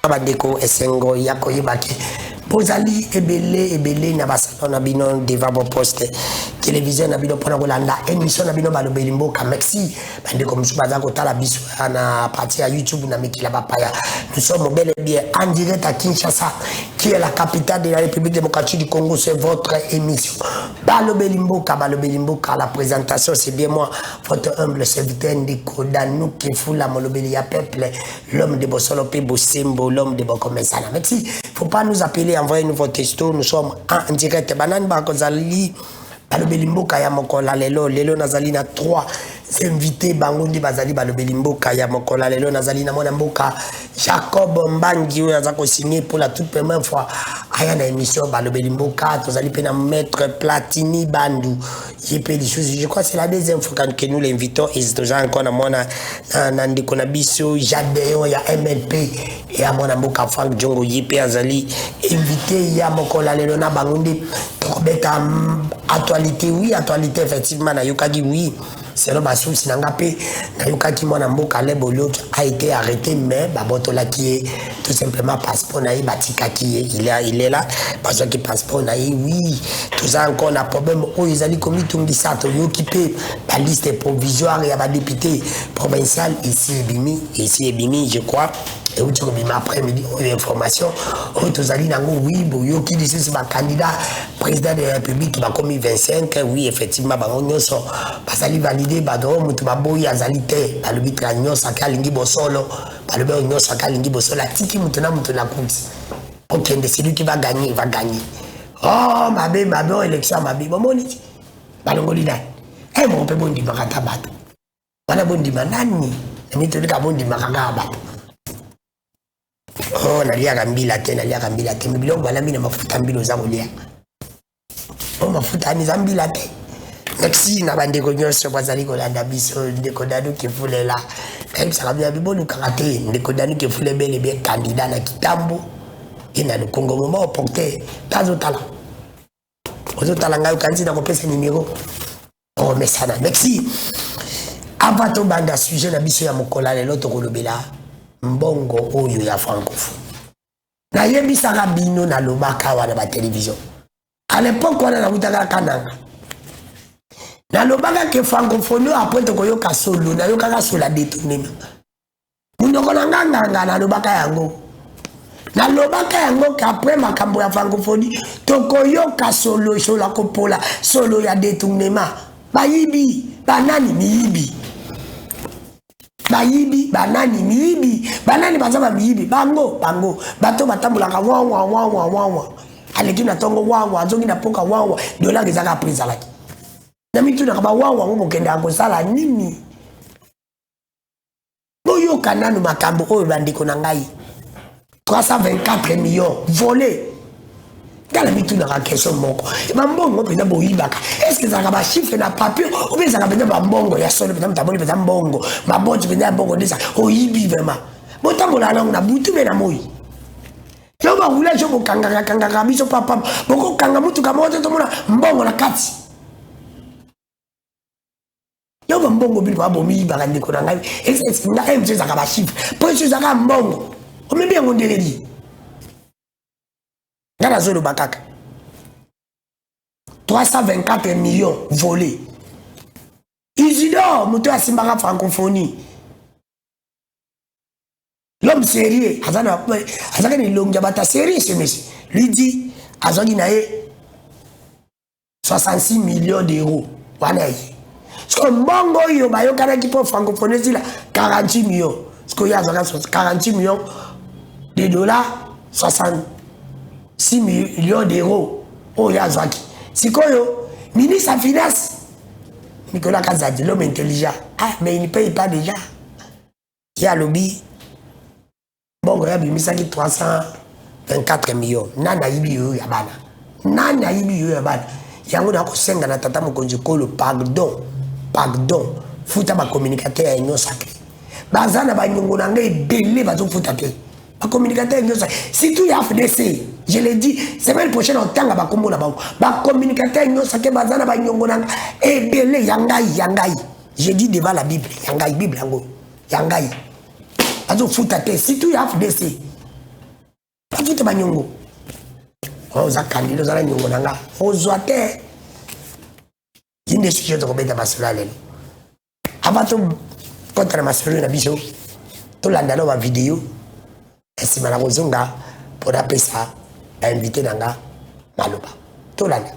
Abandeko esengo yako yibaki bozali ebele na basalon na bino devant vos postes télévision na bino pona kolanda émission na bino balobeli mboka merci bandeko musu baza kotala biso na partie ya YouTube na mikila bapaya. Nous sommes bel et bien en direct à Kinshasa qui est la capitale de la République démocratique du Congo. C'est votre émission balobeli mboka la présentation c'est bien moi votre humble serviteur Ndeko Danou Kefula molobeli ya peuple l'homme de Bosolope Bosembo l'homme de Bokomesana. Merci. Faut pas nous appeler, envoyer vos textos. Nous sommes en direct. Banane Bakozali, Balobelimboka ya mokola lelo nazali na 3 invités bangondi bazali Balobelimboka ya mokola lelo nazali na mwana mboka Jacob Mbangi oyo aza ko signer pour la toute première fois aya na émission Balobelimboka tozali pe na maître Platini Bandu yepé des choses. Je crois c'est la deuxième fois que nous l'invitons et c'est déjà encore na mwana na ndeko na biso Jadeo ya MLP et à mwana mboka Frank Jongo yepé azali invité ya mokola lelo na bangondi Robert actualité oui actualité effectivement na yokaki oui c'est le basou sinangapé na yokaki mwana mboka lebolo a été arrêté mais babotola qui est tout simplement passeport na batika qui est il est là parce que passeport na oui tout ça encore un problème où ils allaient commis tout ça to occupé la liste provisoire et à député provincial ici Ebimi je crois. Et où tu as après-midi l'information, où tu as dit oui, Boyoki, c'est un candidat président de la République qui va commis 25, oui, effectivement, on sont parce qu'il validé, badon, tu vas boy azalité, par le bitre agnon, saka lingi bosolo, par le beurre saka lingi bosolo, la tiki mutuna course. Ok, c'est lui qui va gagner, il va gagner. Oh, ma belle, élection, ma belle, bon, mon dit, balongolina. Eh, mon peu bon dit, makatabat. Voilà bon dit, manani, et mi te dit, bon dit, makagabat. Oh, nalia kambila te mbilo bala mina mafuta mbilo za kolia. Oh, mafuta ni za mbila te. Merci na bandeko nyonso bazali kolanda biso Ndeko Danou Kefulela. Même ça kabia bibolu karate Ndeko Danou Kefule bel et bien candidat na Kitambo et na le Congo moment porté tazotala. Ozotala ngayo kanzi na kopesa numéro. Oh, mais ça merci. Avant to banda sujet na biso ya mokola lelo to kolobela. Mbongo oyo ya francophone. Na yebisaka bino na lobaka wana ba télévision. À l'époque wana na butaka kananga. Na lobaka ke francophone après to koyoka solo na yoka solo détournement. Munoko na nganga na lobaka yango. Na lobaka yango qu'après makambo ya francophonie to koyoka solo la kopola solo ya détournement. Bayibi banani miyibi. Bayibi banani miyibi banani bazaba miyibi bango bato batambulaka wawa aleki na tongo wawa azongi na poka wawa dola ngezaka prise alaki na mitu na ba wawa ngo kenda ngosala nini boyo kananu makambo oyo bandiko na ngai 324 millions volés. Dans la mitu na question moko bambongo pena boyibaka est-ce que ça va chiffre na papier ou bien ça va pena bambongo ya solo pena taboli pena mbongo mabonji pena mbongo ndisa oyibi vraiment botambola na butu be na moyi yo ba wula jo kanga biso papa boko kanga mutu kama wote tomona mbongo na kati yo ba mbongo bi ba bomi ba ndiko na ngai est-ce que na mje za ka chiffre po je za ka mbongo o mebi ngondeleli. Dans zone bakaka 324 millions volés. Isidore muto asimbaka francophonie. L'homme sérieux azaka ni longa bata sérieux ce monsieur. Lui dit azaki na 66 millions d'euros. Wana yi. Parce que mbongo yo bayo kana ki pour francophonie zila 48 millions. Parce que ya 48 millions de dollars 6 millions d'euros. Oh, Yazaki. C'est quoi, ministre des Finances, Nicolas Kazadi, l'homme intelligent. Ah, mais il ne paye pas déjà. Il y a lobby. Bon, il y a 324 millions. Nana Ibi Yabana. Nana Ibi Yabana. Yango na ko senga na tata mokonzi kolo pardon. Futa ba communicateur ya union sacré. Bazana ba nyongo na ngai belé bazo futa te. Ba communicateur union sacré. Si tout y a FDC. Je l'ai dit, semaine prochaine, on tanga ba kombo na ba. Ba communicateur nyo sake bazana ba nyongo nanga e belé yangai. J'ai dit devant la Bible, yangai Bible yango. Yangai. Azo futa te, si tu y a FDC. bafuta banyongo oza candidat ozala nyongo na nga ozwa te yinde sujet tokobeta masolo ya lelo ava tokɔtana masolo na biso tolanda no bavideo nsima na kozonga mpo napesa bainvité na nga maloba tolanda.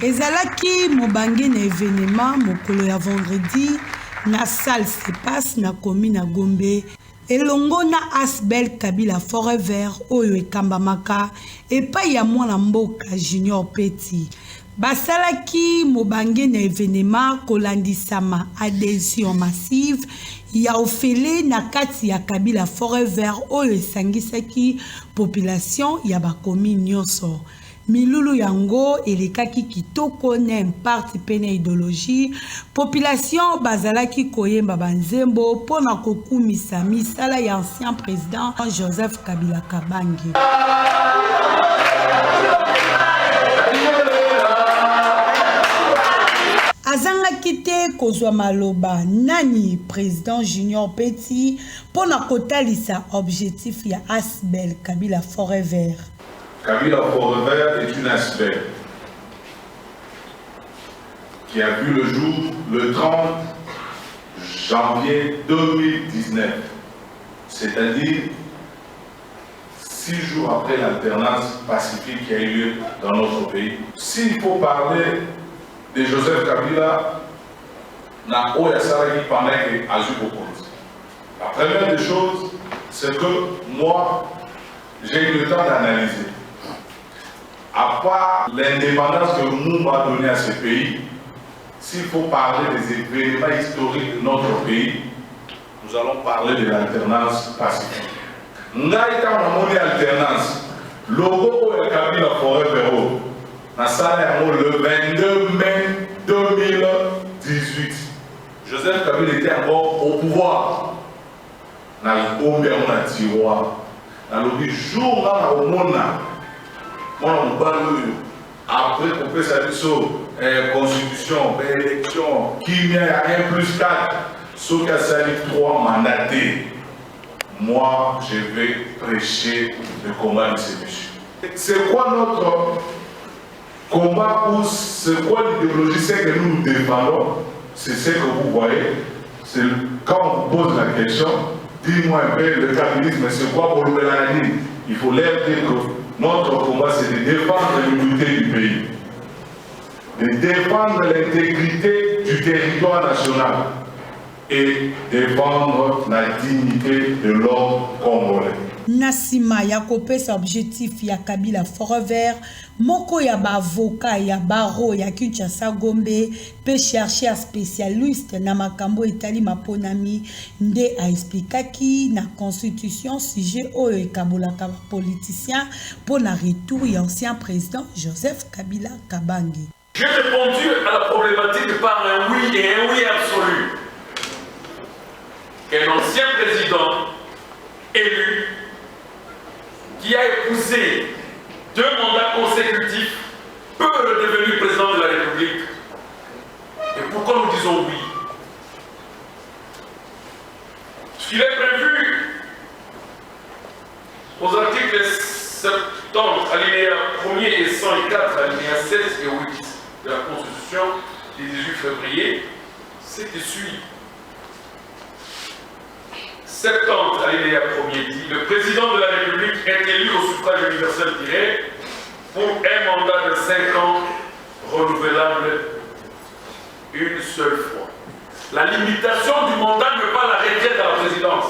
ezalaki mobange na événement mokolo ya vendredi na salle sepas na commune na Gombe elongo na Asbel Kabila Forêt Vert oyo ekambamaka epai ya mwana mboka Junior Petit basalaki mobange na événement kolandisama adhésion massive ya ofele na kati ya Kabila Forêt Vert oyo esangisaki population ya bakomi nyonso. Milulu yango elekaki kitoko na parti pene idéologie population bazalaki koyemba banzembo pona kokumisa misala ya ancien président Joseph Kabila Kabange. Azangaki te kozwa maloba nani président Junior Petit pona kotalisa objectif ya Asbel Kabila Forêt Vert. Kabila Forêt Vert est une Asbel qui a vu le jour le 30 janvier 2019, c'est-à-dire 6 jours après l'alternance pacifique qui a eu lieu dans notre pays. S'il faut parler de Joseph Kabila, na Oya Saragi pendant que Azuko. La première des choses, c'est que moi, j'ai eu le temps d'analyser. À part l'indépendance que Moumba a donnée à ce pays, s'il faut parler des événements historiques de notre pays, nous allons parler de l'alternance pacifique. Nous avons une alternance. Le logo est Kabila Forêt Vert. Le 22 mai 2018. Joseph Kabila était encore au pouvoir. Dans le Gombe, on a tiroir. Dans le jour là, au monde, après qu'on fait sa constitution, élection, qui vient à 1+4, sauf qu'il y a sali 3 mandatés. Moi, je vais prêcher le combat de ces messieurs. C'est quoi notre combat ou c'est quoi l'idéologie? C'est que nous nous défendons, c'est ce que vous voyez. Quand on vous pose la question, dis-moi un peu le capitalisme, c'est quoi pour le Mélanie? Il faut leur dire que notre combat, c'est de défendre l'unité du pays, de défendre l'intégrité du territoire national et défendre la dignité de l'homme congolais. Nasima ya kopesa objectif ya Kabila Forêt Vert, moko ya ba avocat ya baro ya Kinshasa Gombe pe chercher un spécialiste na makambo etali maponami nde a explikaki na constitution sujet oyo ekabolaka ba politicien pour la retour ya ancien président Joseph Kabila Kabange. J'ai répondu à la problématique par un oui et un oui absolu. Qu'un ancien président élu qui a épousé 2 mandats consécutifs peut redevenir président de la République. Et pourquoi nous disons oui? Ce qu'il est prévu aux articles 70, alinéa 1er et 104, alinéa 7 et 8 de la Constitution du 18 février, c'est qui suit. 70, alinéa 1er dit, le président de la République est élu au suffrage universel direct pour un mandat de 5 ans renouvelable une seule fois. La limitation du mandat n'est pas la retraite à la présidence.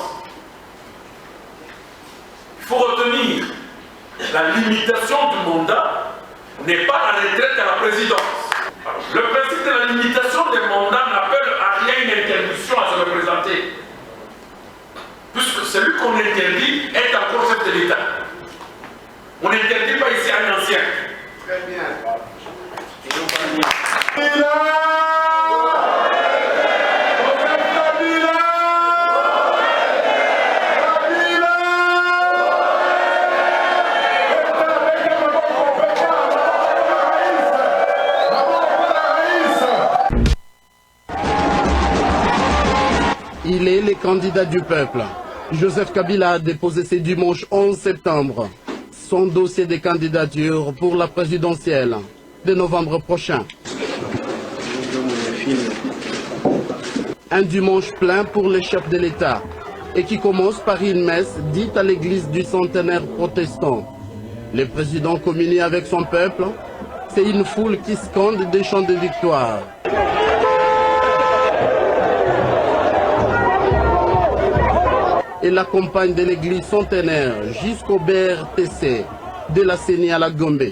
Il faut retenir, la limitation du mandat n'est pas la retraite à la présidence. Alors, le principe de la limitation des mandats n'appelle à rien une interdiction à se représenter. Puisque celui qu'on interdit est encore chef de l'État. On n'interdit pas ici un ancien. Très bien. Il est le candidat du peuple. Joseph Kabila a déposé ce dimanche 11 septembre son dossier de candidature pour la présidentielle de novembre prochain. Un dimanche plein pour les chefs de l'État et qui commence par une messe dite à l'église du centenaire protestant. Le président communie avec son peuple, c'est une foule qui scande des chants de victoire. Et l'accompagne de l'église centenaire jusqu'au BRTC de la CENI à la Gombe.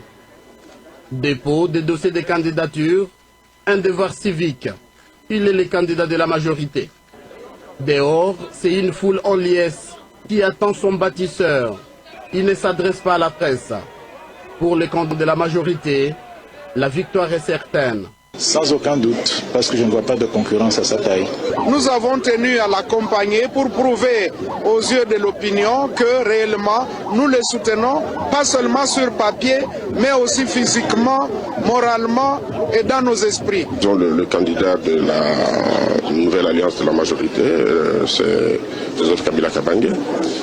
Dépôt des dossiers de candidature, un devoir civique. Il est le candidat de la majorité. Dehors, c'est une foule en liesse qui attend son bâtisseur. Il ne s'adresse pas à la presse. Pour le candidat de la majorité, la victoire est certaine. Sans aucun doute, parce que je ne vois pas de concurrence à sa taille. Nous avons tenu à l'accompagner pour prouver aux yeux de l'opinion que réellement nous le soutenons, pas seulement sur papier, mais aussi physiquement, moralement et dans nos esprits. Le candidat de la nouvelle alliance de la majorité, c'est Joseph Kabila Kabange.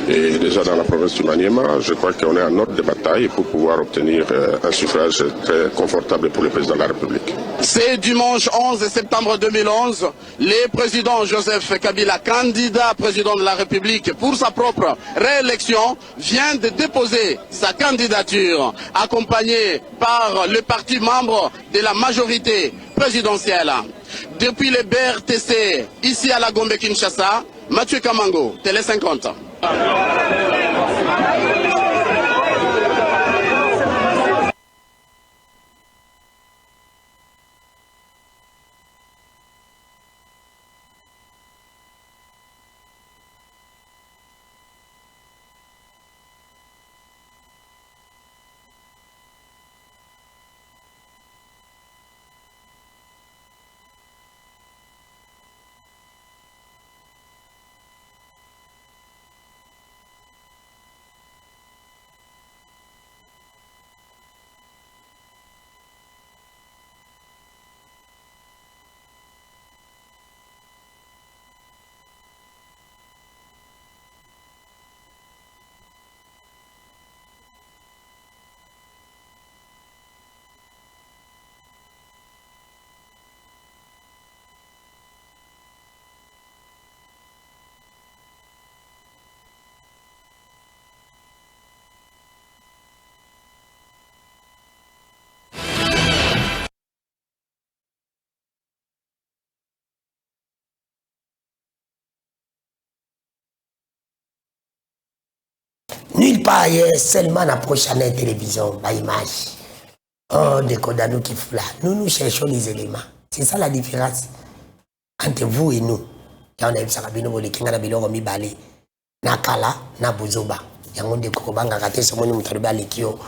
Et déjà dans la province du Maniema, je crois qu'on est en ordre de bataille pour pouvoir obtenir un suffrage très confortable pour le président de la République. C'est dimanche 11 septembre 2011, le président Joseph Kabila, candidat président de la République pour sa propre réélection, vient de déposer sa candidature, accompagné par le parti membre de la majorité présidentielle. Depuis le BRTC, ici à la Gombe Kinshasa, Mathieu Kamango, Télé 50. Nulle part ailleurs, seulement la prochaine télévision, par image. Oh, des condamnés qui font là. Nous cherchons les éléments. C'est ça la différence entre vous et nous. On a eu ça, on a eu ça, on a eu ça, Nakala, na Bozoba. Yango de Kokobanga kate se moni mutarubi alikio.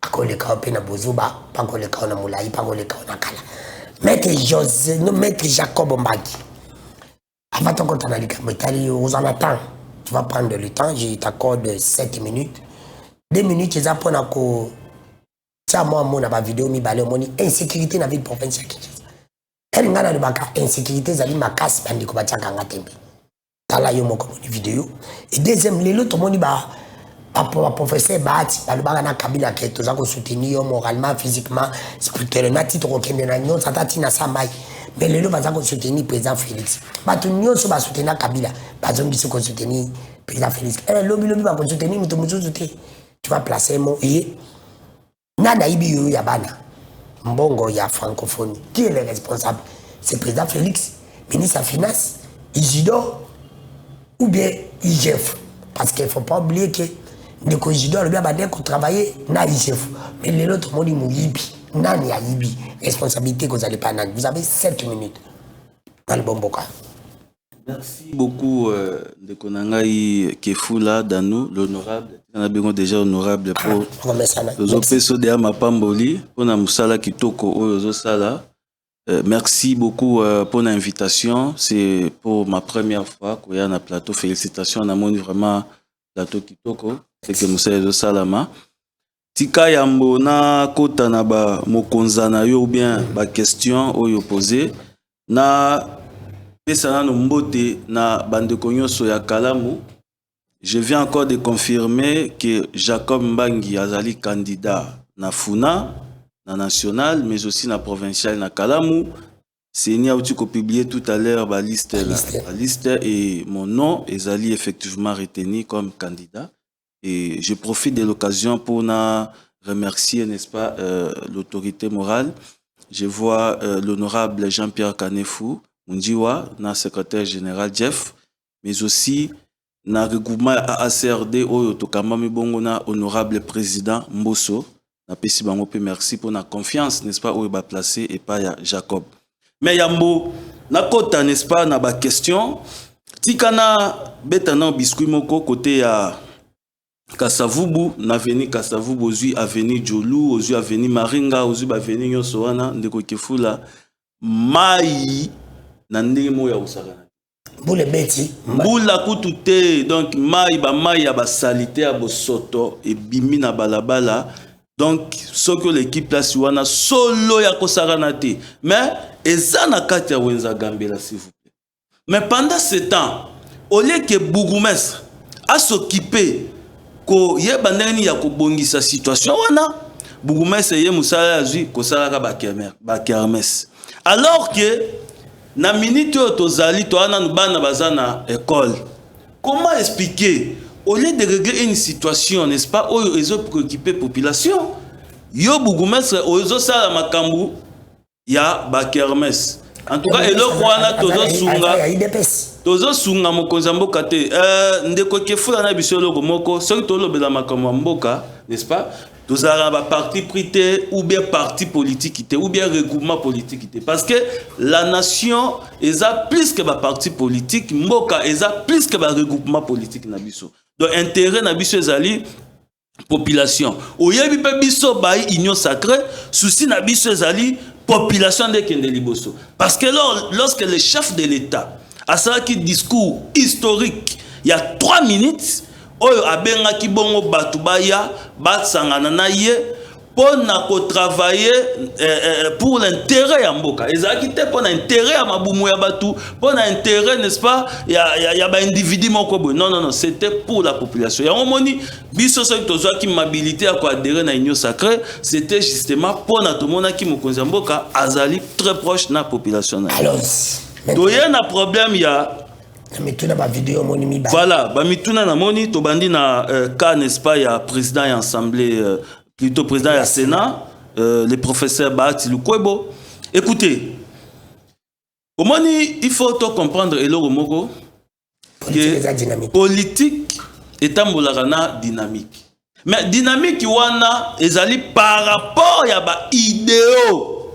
Akoleka ope na Bozoba, pakoleka na Moulaï, pakoleka na Nakala. Maître José, non, Maître Jacob Mbaki. Avant ton compte analytique, vous en attend. Tu vas prendre le temps, je t'accorde 7 minutes. 2 minutes, ils apprennent à quoi. Ça, moi, mon vidéo, mi balé, mon insécurité dans la ville provinciale. Elle n'a pas insécurité, ça dit ma casse, bandi ko batia kanga tembe. Tala yo moko ni vidéo. Et deuxième, les autres moni ba professeur Bati, ba le bana Kabila ke toza ko soutenir moralement, physiquement, spirituellement, titre okende na nyon satati na samai. Mais les autres va ko soutenir président Félix. Ba tout nyon so ba soutenir Kabila, ba zongi so ko soutenir président Félix. Eh lobi ba ko soutenir muto soutenir. Tu vas placer mon et nada ibi yo ya bana. Mbongo ya francophonie. Qui est le responsable? C'est le président Félix, ministre des Finances, Isidore ou bien IGF. Parce qu'il ne faut pas oublier que Isidore a bien travaillé dans IGF. Mais les autres ont dit Mouyibi, Nani a Yibi. Responsabilité que vous n'allez pas. Vous avez 7 minutes dans le bon boca. Merci beaucoup de Konangai Kefula Danou, l'honorable. On a besoin déjà honorable pour les opérations de Mapamboli, pour la Moussala Kitoko Oyozo Sala. Merci beaucoup pour l'invitation. C'est pour ma première fois qu'il y a un plateau. Félicitations, on a monté vraiment plateau Kitoko. C'est que Moussala Oyozo Salama. Tika yambo na kota na ba mokonzana yo ou bien ba question oyo posé na pesa na mbote na bande konyoso ya kalamu je viens encore de confirmer que Jacob Mbangi azali candidat na Funa, na national, mais aussi na provincial na Kalamu. Seni a aussi publié tout à l'heure la liste et mon nom est effectivement retenu comme candidat. Et je profite de l'occasion pour remercier, n'est-ce pas, l'autorité morale. Je vois l'honorable Jean-Pierre Kanefou, Mundiwa, na secrétaire général Jeff, mais aussi na regroupement ACRD Oyo Tokamami Bongona, honorable président Mbosso. Na pesi bango pe merci pour la confiance, n'est-ce pas, Oyo ba placé et pas ya Jacob. Mais yambo, na kota, n'est-ce pas, na ba question, tikana betana biscuit moko côté ya Kasavubu, na veni Kasavubu, ozui aveni Djolu, ozui aveni Maringa, ozui aveni Nyosoana, ndeko kefula, mai, na ndenge mo ya usagana. Boule beti. Boula kutute, donc mai ya ba salité ya bosoto, et bimi na balabala. Donc, ce que l'équipe là, wana solo ya kosagana te. Mais, ezana kati ya wenza gambela, s'il vous plaît. Mais pendant ce temps, au lieu que Bougumestre a s'occupé ko yebandeni ya kobongisa situation wana, Bougumestre ye musala azui kosalaka ba kermesse. Alors que na minute tozali to ana bana bazana école. Comment expliquer au lieu de régler une situation, n'est-ce pas, où ils ont préoccupé la population, yo Bougumestre ozo sala makambu ya ba kermesse. En tout cas, elo kwana tozo sunga mokonza mboka te. Ndeko kefula na biso loko moko, soki tolobela makambo mboka, n'est-ce pas? Tozara ba parti prité ou bien parti politique ou bien regroupement politique. Parce que la nation est plus que ba parti politique, mboka est plus que ba regroupement politique na biso. Donc intérêt na biso ezali population. Oyebi pe biso bai union sacrée, souci na biso ezali population de kende liboso. Parce que lorsque le chef de l'État a ça qui discours historique, il y a 3 minutes, oyo abenga ki bongo batubaya batsangana na ye pona ko travailler pour l'intérêt ya mboka. Ezaki te pona intérêt ya mabumu ya batu, pona intérêt, n'est-ce pas, ya ba individu moko boy. Non, c'était pour la population. Ya omoni biso so tozo ki mobilité à quoi adhérer na union sacrée, c'était justement pona to mona ki mokonzi mboka azali très proche na population. Alors, toye na problème ya voilà, ba mituna na moni to bandi na cas, n'est-ce pas, ya président et assemblée plutôt président du Sénat, le professeur Bahati Lukwebo. Écoutez, il faut comprendre que politique est un dynamique. Mais dynamique wana ezali par rapport à ba idéaux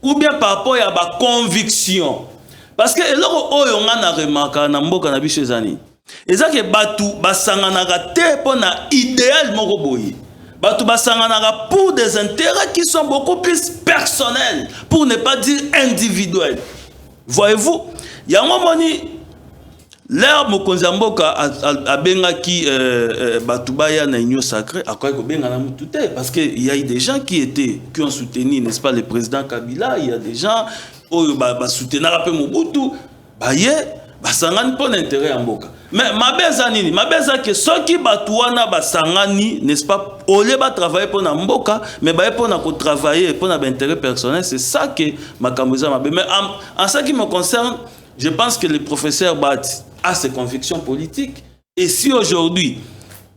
ou bien par rapport à ba conviction. Parce que eloko oyo ngana remarka na mboka na biso ezani. Ezake batu basanganaka te pona idéal moko boye. Batu basanganaka pour des intérêts qui sont beaucoup plus personnels, pour ne pas dire individuels. Voyez-vous, il y a un moment l'air mokonzi mboka abenga ki batubaya na union sacrée à quoi benga na mutute, parce que il y a eu des gens qui ont soutenu, n'est-ce pas, le président Kabila, il y a des gens oyo ba soutenir un peu Mobutu, baye basangani pour l'intérêt ya mboka. Mais mabeza nini? Mabeza que ceux qui batouana basangani, n'est-ce pas, au lieu de travailler pour mboka, mais pour travailler pour l'intérêt personnel, c'est ça que makamboza mabe. Mais en ce qui me concerne, je pense que le professeur Bat a ses convictions politiques. Et si aujourd'hui,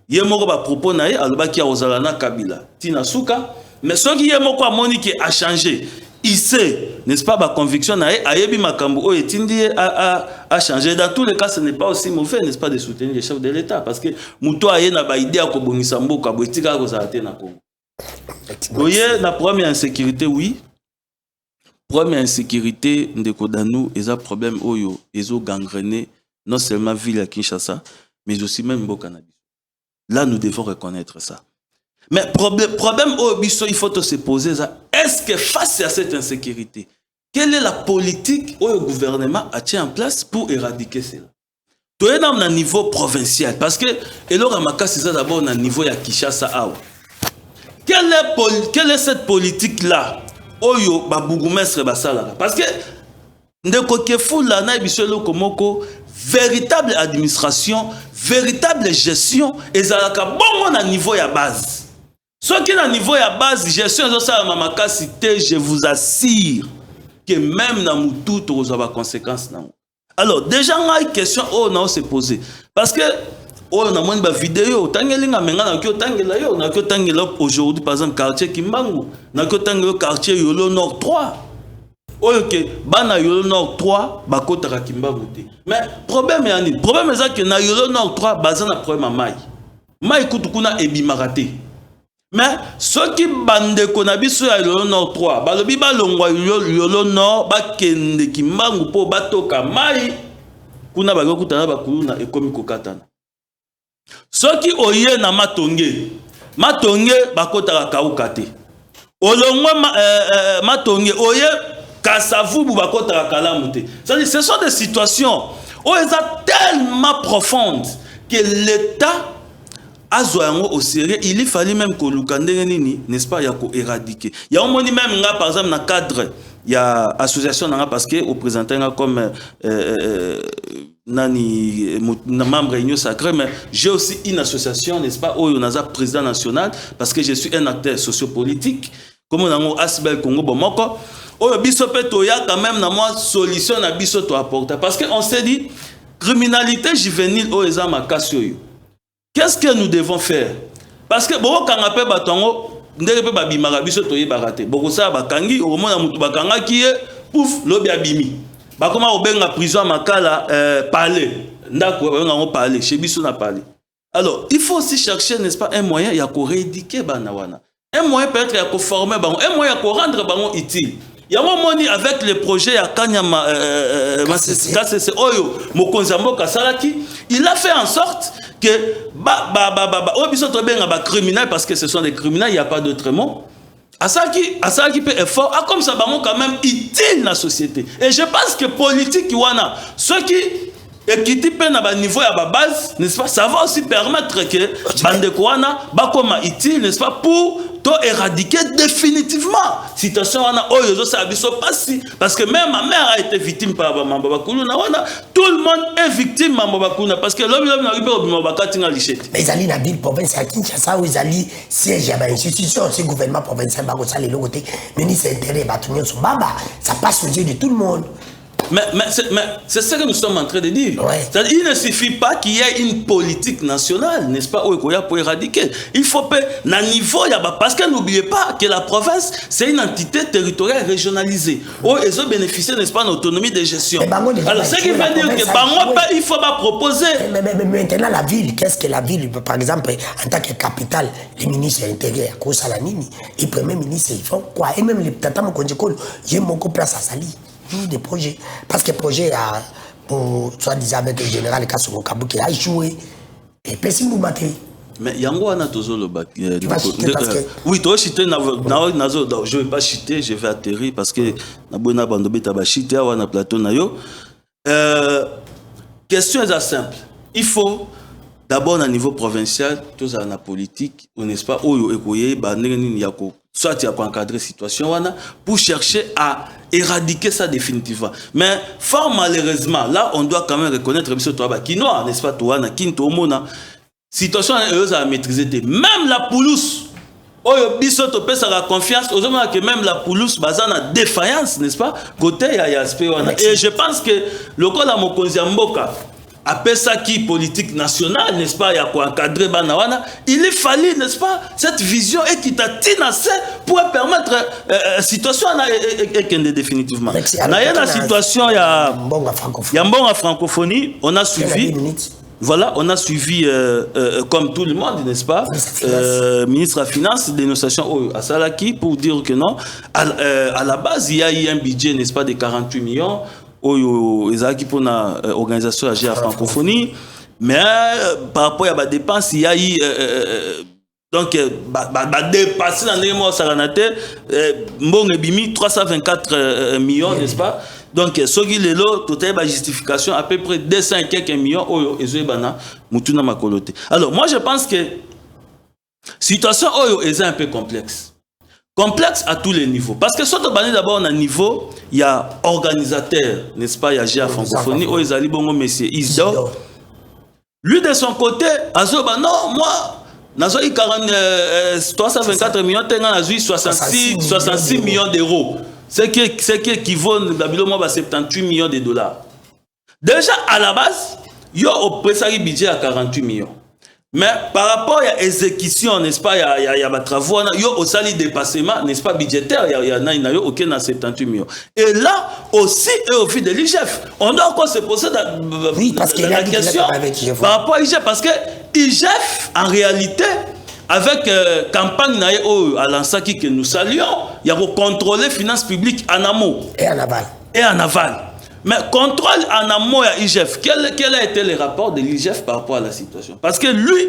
il y a un propos naïe, alba qui a ozalana Kabila, Tina Souka, mais ce qui est moko amoni qui a changé. Il sait, n'est-ce pas, ma conviction, Ayebi Makambo, a changé. Dans tous les cas, ce n'est pas aussi mauvais, n'est-ce pas, de soutenir les chefs de l'État. Parce que Mouto Aye n'a pas idée à Kobonisambo, Kaboetika, Kozate, na Congo. Vous voyez, la première insécurité, oui. Première insécurité, Ndeko Danou, ils ont un problème, ils ont gangréné, non seulement ville à Kinshasa, mais aussi même au Canada. Là, nous devons reconnaître ça. Mais problème il faut se poser ça. Est-ce que face à cette insécurité, quelle est la politique que le gouvernement a mis en place pour éradiquer cela? Tout est dans le niveau provincial. Parce que, c'est ça d'abord au niveau de Kinshasa. Quelle est cette politique-là? Parce que, ndeko kefula na bisolo komoko véritable administration, véritable gestion, et ça bon à niveau à base. Ce qui est à niveau à base, gestion, je vous assure que même dans tout, vous avez des conséquences. Alors, déjà, on a une question on se poser. Parce que, on a une vidéo, aujourd'hui, par exemple, quartier Kimbangu, quartier Yolo Nord 3. Ok, bana Yolo Nord 3, bakota Kimbangu. Mais problème est que na Yolo Nord 3, bazana problème à Maï. Maï kutukuna ebimarate. Mais ceux qui bandent qu'on a vu sur Yolo Nord 3, balobi balongwa Yolo Nord, bakende Kimbangu po batoka Maï, kuna bagokutana bakuluna ekomi kokatana. Ceux qui oye na matonge bakota kaukate. Olongwa matonge oye kasavubu bakota kalamute. C'est-à-dire ce sont des situations où elles sont tellement profondes que l'État a au sérieux. Il fallait même que l'Ukandeni, n'est-ce pas, il y a éradiquer. Il y a un moment même par exemple dans le cadre il y a association parce que au présentant comme nani membre réunion sacré, mais j'ai aussi une association, n'est-ce pas, où on a président national parce que je suis un acteur sociopolitique comme on a Asbel Congo Bomoko. Oh bisope toya quand même na moi solution na biso to apporter parce que on s'est dit criminalité juvénile au ezama kasio. Qu'est-ce que nous devons faire? Parce que bon quand on appelle batongo ndenge pe babimaka biso toye barate boko sa bakangi omona mutu bakanga ki pouf lobi abimi bakoma obenga prison makala parler ndako babenga ngo parler chez biso na parler. Alors il faut aussi chercher, n'est-ce pas, un moyen ya ko rééduquer banawana, un moyen peut-être ya ko former bango, un moyen ya ko rendre bango utile. Il y a un moment avec le projet à Kanyama KCC Oyo Mokonzambo Kasalaki, il a fait en sorte que criminels parce que ce sont des criminels, il n'y a pas d'autre mot. Asaki peut être fort, comme ça quand même utile dans la société. Et je pense que politique wana ceux qui équipent à niveau à la base, n'est-ce pas, ça va aussi permettre que Bandekwana bakoma utile, n'est-ce pas, pour éradiquer définitivement situation parce que même ma mère a été victime par tout le monde est victime parce que mais ils allaient dans la ville province à Kinshasa où ils allaient siège à l'institution ce gouvernement provincial ministre intérieur ça passe aux yeux de tout le monde. Mais c'est ce que nous sommes en train de dire. Ouais. Il ne suffit pas qu'il y ait une politique nationale, n'est-ce pas, pour éradiquer. Il faut que, à niveau, parce que n'oubliez pas que la province, c'est une entité territoriale régionalisée. Où ils ont bénéficié, n'est-ce pas, d'autonomie de gestion. Alors, ce qui veut dire que, il faut pas proposer. Mais maintenant, la ville, qu'est-ce que la ville, par exemple, en tant que capitale, les ministres intérieurs, les premiers ministres, ils font quoi? Et même les Tatamo Konjekol, j'ai mon place à Sali. Des projets. Parce que le projet a, soi-disant avec le général Kassongo Kabouke, a échoué. Et personne ne battre. Mais Yango a toujours le bac. Oui, toi, je ne vais pas chiter, je vais atterrir parce que Nabona Bandobé Taba chiter, on a plateau Nayo. Question est simple. Il faut d'abord, à niveau provincial, tout ça, la politique, n'est-ce pas, soit il y a encadrer la situation, pour chercher à éradiquer ça définitivement. Mais, fort malheureusement, là, on doit quand même reconnaître que Kinoa, n'est-ce pas, Touana, Kintomona, situation est à maîtriser. Même la poulousse, la confiance, que même la poulousse, a défaillance, n'est-ce pas, côté, il y a aspect. Et je pense que le cas de Mokonzi Mboka, après ça qui politique nationale, n'est-ce pas, il y a quoi encadrer Banawana, il est fallu, n'est-ce pas, cette vision équitative pour permettre la situation définitivement. Dans la situation, il y a bon francophonie, on a suivi. Voilà, on a suivi, comme tout le monde, n'est-ce pas, ministre de la Finance, dénonciation à Salaki, pour dire que non, à la base, il y a eu un budget, n'est-ce pas, de 48 millions, pour une organisation à francophonie, mais par rapport à la dépense, il y a eu donc dépassé dans les mois Saranate, bon ebimi 324 millions, n'est-ce pas? Donc ce qui est là, total la justification à peu près 200 et quelques millions mutuna makolote. Alors moi je pense que situation est un peu complexe. complexe à tous les niveaux. Parce que soit d'abord, on a un niveau, il y a organisateur, n'est-ce pas, il y a GA Francophonie, où ils allaient bon, monsieur Isdo. Lui, de son côté, non, moi, Nazo 324 millions, t'as 66 millions d'euros. Ce qui équivaut à 78 millions de dollars. Déjà, à la base, il y a au pressari budget à 48 millions. Mais par rapport à l'exécution, n'est-ce pas, il y a des travaux, il y a aussi des dépassements, n'est-ce pas, budgétaires, il y a aucun à 78 millions. Et là, aussi, et au fil de l'IGF, on doit encore se poser la question par rapport à l'IGF, parce que l'IGF, en réalité, avec campagne à l'Ansaki que nous saluons, il y a pour contrôler les finances publiques en amont et en aval. Mais contrôle en amont à l'IGF, quel a été le rapport de l'IGF par rapport à la situation? Parce que lui,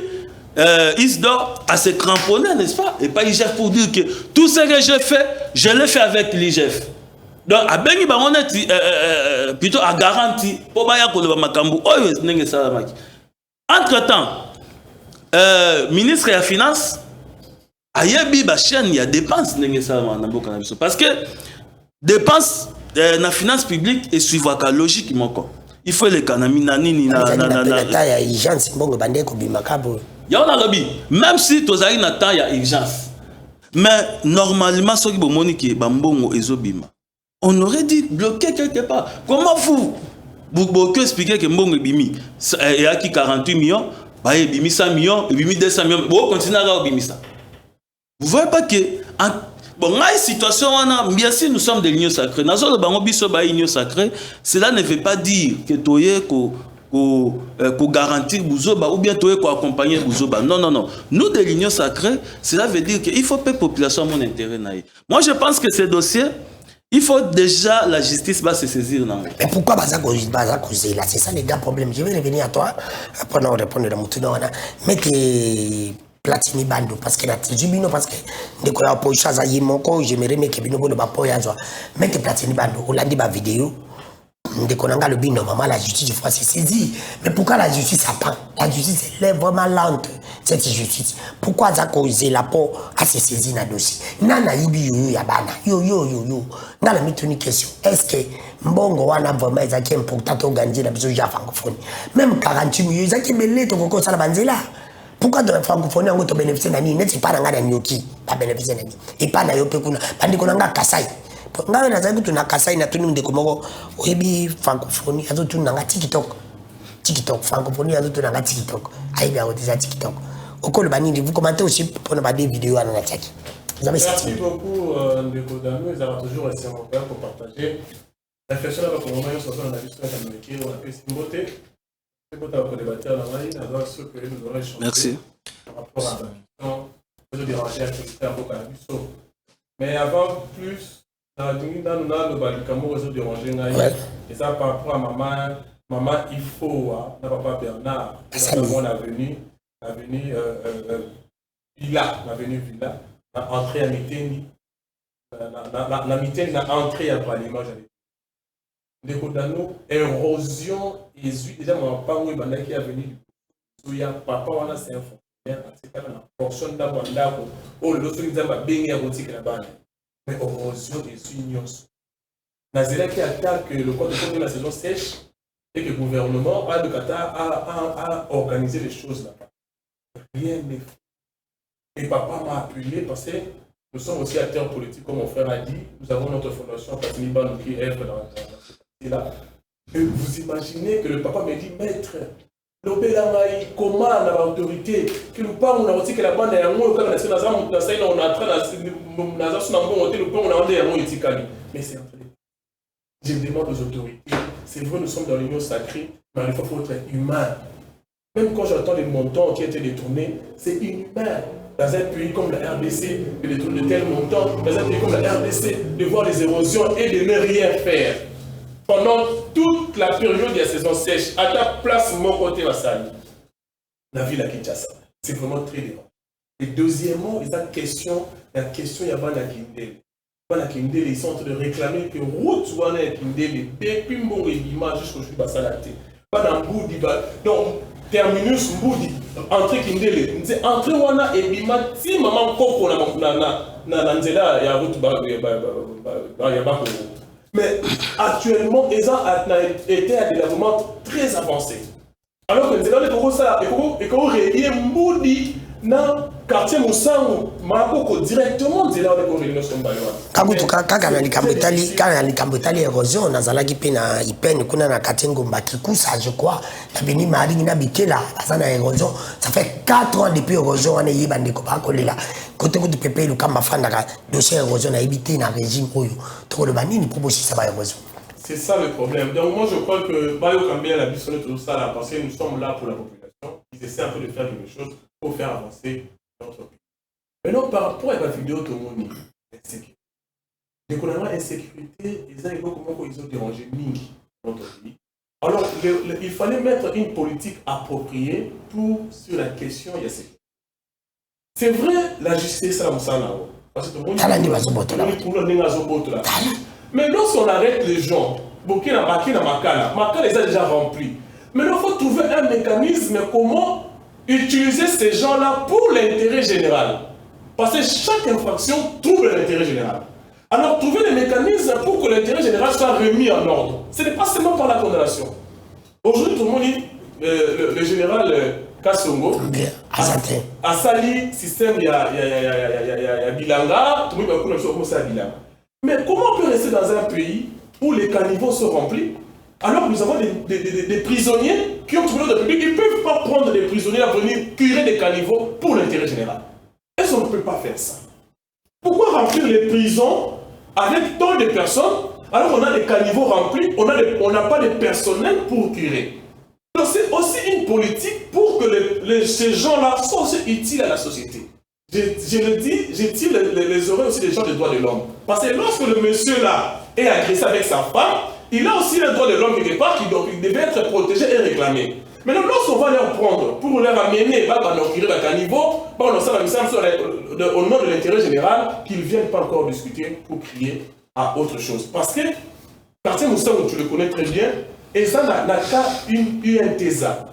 Isdor a se cramponné, n'est-ce pas? Et pas l'IGF pour dire que tout ce que j'ai fait, je l'ai fait avec l'IGF. Donc, à Bengi Baron est plutôt à garantie pour Bayako de Makambu. Entre-temps, ministre de la Finance, a yebi ba chaîne, il y a dépenses parce que dépenses la finance publique et suivre la logique il faut l'économie même si tu as une attente, il y a urgence. Mais normalement, ce qui est bon, on aurait dit bloquer quelque part. Comment vous expliquer que Mbongo Bimi il y a 48 millions, il y a 100 millions, il y a 200 millions, vous continuez à Bimi ça. Vous ne voyez pas que bon, dans une situation, bien sûr, nous sommes des lignes sacrées. Dans une ligne sacrée, cela ne veut pas dire que tu es garantir Bouzoba ou bien tu es accompagner Bouzoba. Non, non, non. Nous, des lignes sacrées, cela veut dire qu'il faut que la population ait mon intérêt. Moi, je pense que ces dossiers, il faut déjà la justice va se saisir. Mais pourquoi Bazakouzé là? C'est ça les gars problème. Je vais revenir à toi. Après, on répond de la mouton. Mettez Platini Bando parce que la Tijubino parce que dès qu'on a pour chose à Yimoko, j'aimerais que Bino Bono Bapoya soit. Mettez Platini Bando. On l'a dit ma vidéo. Dès qu'on a le bino, maman, la justice, il faut se saisir. Mais pourquoi la justice apprend? La justice est vraiment lente, cette justice. Pourquoi ça cause la peau à se saisir dans le dossier? Nana Ibi yo yabana. Yo. Dans la une question. Est-ce que Mbongo wana vraiment est important d'organiser la besoin de la francophonie? Même 48 millions, ils ont qui belé ton coco ça la banzela. Pourquoi dans la francophonie on a bénéficié d'ani? N'est-ce pas dans la nyoki, pas bénéficié d'ani. Et pas dans yope kuna. Bandi kuna nga kasai. Ngawe na zaidi tunakasai na tuni ndeko moko oyebi francophonie azo tunanga TikTok francophonie azo tunanga TikTok aibi azo déjà TikTok okolo banini vous commentez aussi pour ne pas des vidéos à la tchaki. Merci beaucoup ndeko Dano, ils ont toujours resté en paix pour partager la réflexion avec le moment sur la liste américaine on a pu s'imboter c'est pour débattre dans la ligne alors ce que nous aurons échangé. Merci. Par rapport à la question de déranger un peu à la mais avant plus dans le réseau de Rangé, et ça par rapport à maman il faut, papa Bernard, l'avenue Villa, entrée à Miteni, la Miteni a entré à Parlement, j'allais dire. Érosion, déjà mon papa qui est venu du papa, on a c'est un fonctionnaire, c'est pas la portion d'abandon, oh, l'autre nous a baigné à boutique là-bas. Mais érosion et union. Nazéla qui attaque le code de la saison sèche et que le gouvernement de Qatar a organisé les choses là-bas. Rien n'est fait. Et papa m'a appuyé parce que nous sommes aussi acteurs politiques, comme mon frère a dit. Nous avons notre fondation Platini Bando qui œuvre dans ce parti-là. Et vous imaginez que le papa me dit, maître, l'obélangaï commande à l'autorité, que nous parlons, on a aussi que la bande est un mot, quand on a train mais c'est entre les. Je demande aux autorités, c'est vrai, nous sommes dans l'union sacrée, mais il faut être humain. Même quand j'entends les montants qui ont été détournés, c'est inhumain. Dans un pays comme la RDC, de détourner de tels montants, dans un pays comme la RDC, de voir les érosions et de ne rien faire. Pendant toute la période de la saison sèche, à ta place, mon côté va salir. La ville à Kinshasa. C'est vraiment très dérangeant. Et deuxièmement, la question, il y a Bana Kindele. Bana Kindele, ils sont en train de réclamer que route Wana Kindele, depuis Mbongo et Bima jusqu'au Bassalate. Bana Mboudi, donc terminus Mboudi. entrée Kindele, c'est entrée wana et bima ti maman koko na nzela ya route ya Bakoro. Mais actuellement, ils ont été à des développements très avancés. Alors que nzela le koko ça et ko relier Mbudi na quartier Musangu makoko directement nzela le ko relier Sombayo. Kabutu kaka na likambo itali érosion nazalaki pe na ipene kuna na Katengo Mbakikusa je crois na beni maringi na bitela azana érosion ça fait 4 ans depuis érosion on est yibande ko bakolela côté côté pepe lukamba fanda ka dossier érosion na ibité na régime oyo to le banini proposer ça ba érosion. C'est ça le problème. Donc moi je crois que Bayo Kambia a bisonné tout ça là parce que nous sommes là pour la population. Ils essaient un peu de faire quelque chose pour faire avancer notre pays. Maintenant par rapport à la vidéo de Moni, l'insécurité. L'insécurité, ils ont dérangé notre pays. Alors il fallait mettre une politique appropriée sur la question de la sécurité. C'est vrai, la justice, c'est la moussala. Parce que tout le monde est mais lorsqu'on arrête les gens, Makala les a déjà remplis. Maintenant, il faut trouver un mécanisme comment utiliser ces gens-là pour l'intérêt général. Parce que chaque infraction trouble l'intérêt général. Alors, trouver des mécanismes pour que l'intérêt général soit remis en ordre. Ce n'est pas seulement par la condamnation. Aujourd'hui, tout le monde dit, le général Kassongo a sali système, il y a Bilanga, tout le monde va commencer à Bilanga. Mais comment on peut rester dans un pays où les caniveaux sont remplis alors que nous avons des prisonniers qui ont trouvé le public, ils ne peuvent pas prendre des prisonniers à venir curer des caniveaux pour l'intérêt général. Est-ce qu'on ne peut pas faire ça? Pourquoi remplir les prisons avec tant de personnes alors qu'on a des caniveaux remplis, on n'a pas de personnel pour curer? Donc c'est aussi une politique pour que ces gens-là soient aussi utiles à la société. Je le dis, je tire les oreilles aussi des gens des droits de l'homme. Parce que lorsque le monsieur-là est agressé avec sa femme, il a aussi les droits de l'homme quelque part qui devait être protégé et réclamé. Maintenant, lorsqu'on va les prendre pour les ramener à niveau, au nom de l'intérêt général, qu'ils ne viennent pas encore discuter pour crier à autre chose. Parce que, quartier Moussango, tu le connais très bien, et ça n'a qu'à une TESA.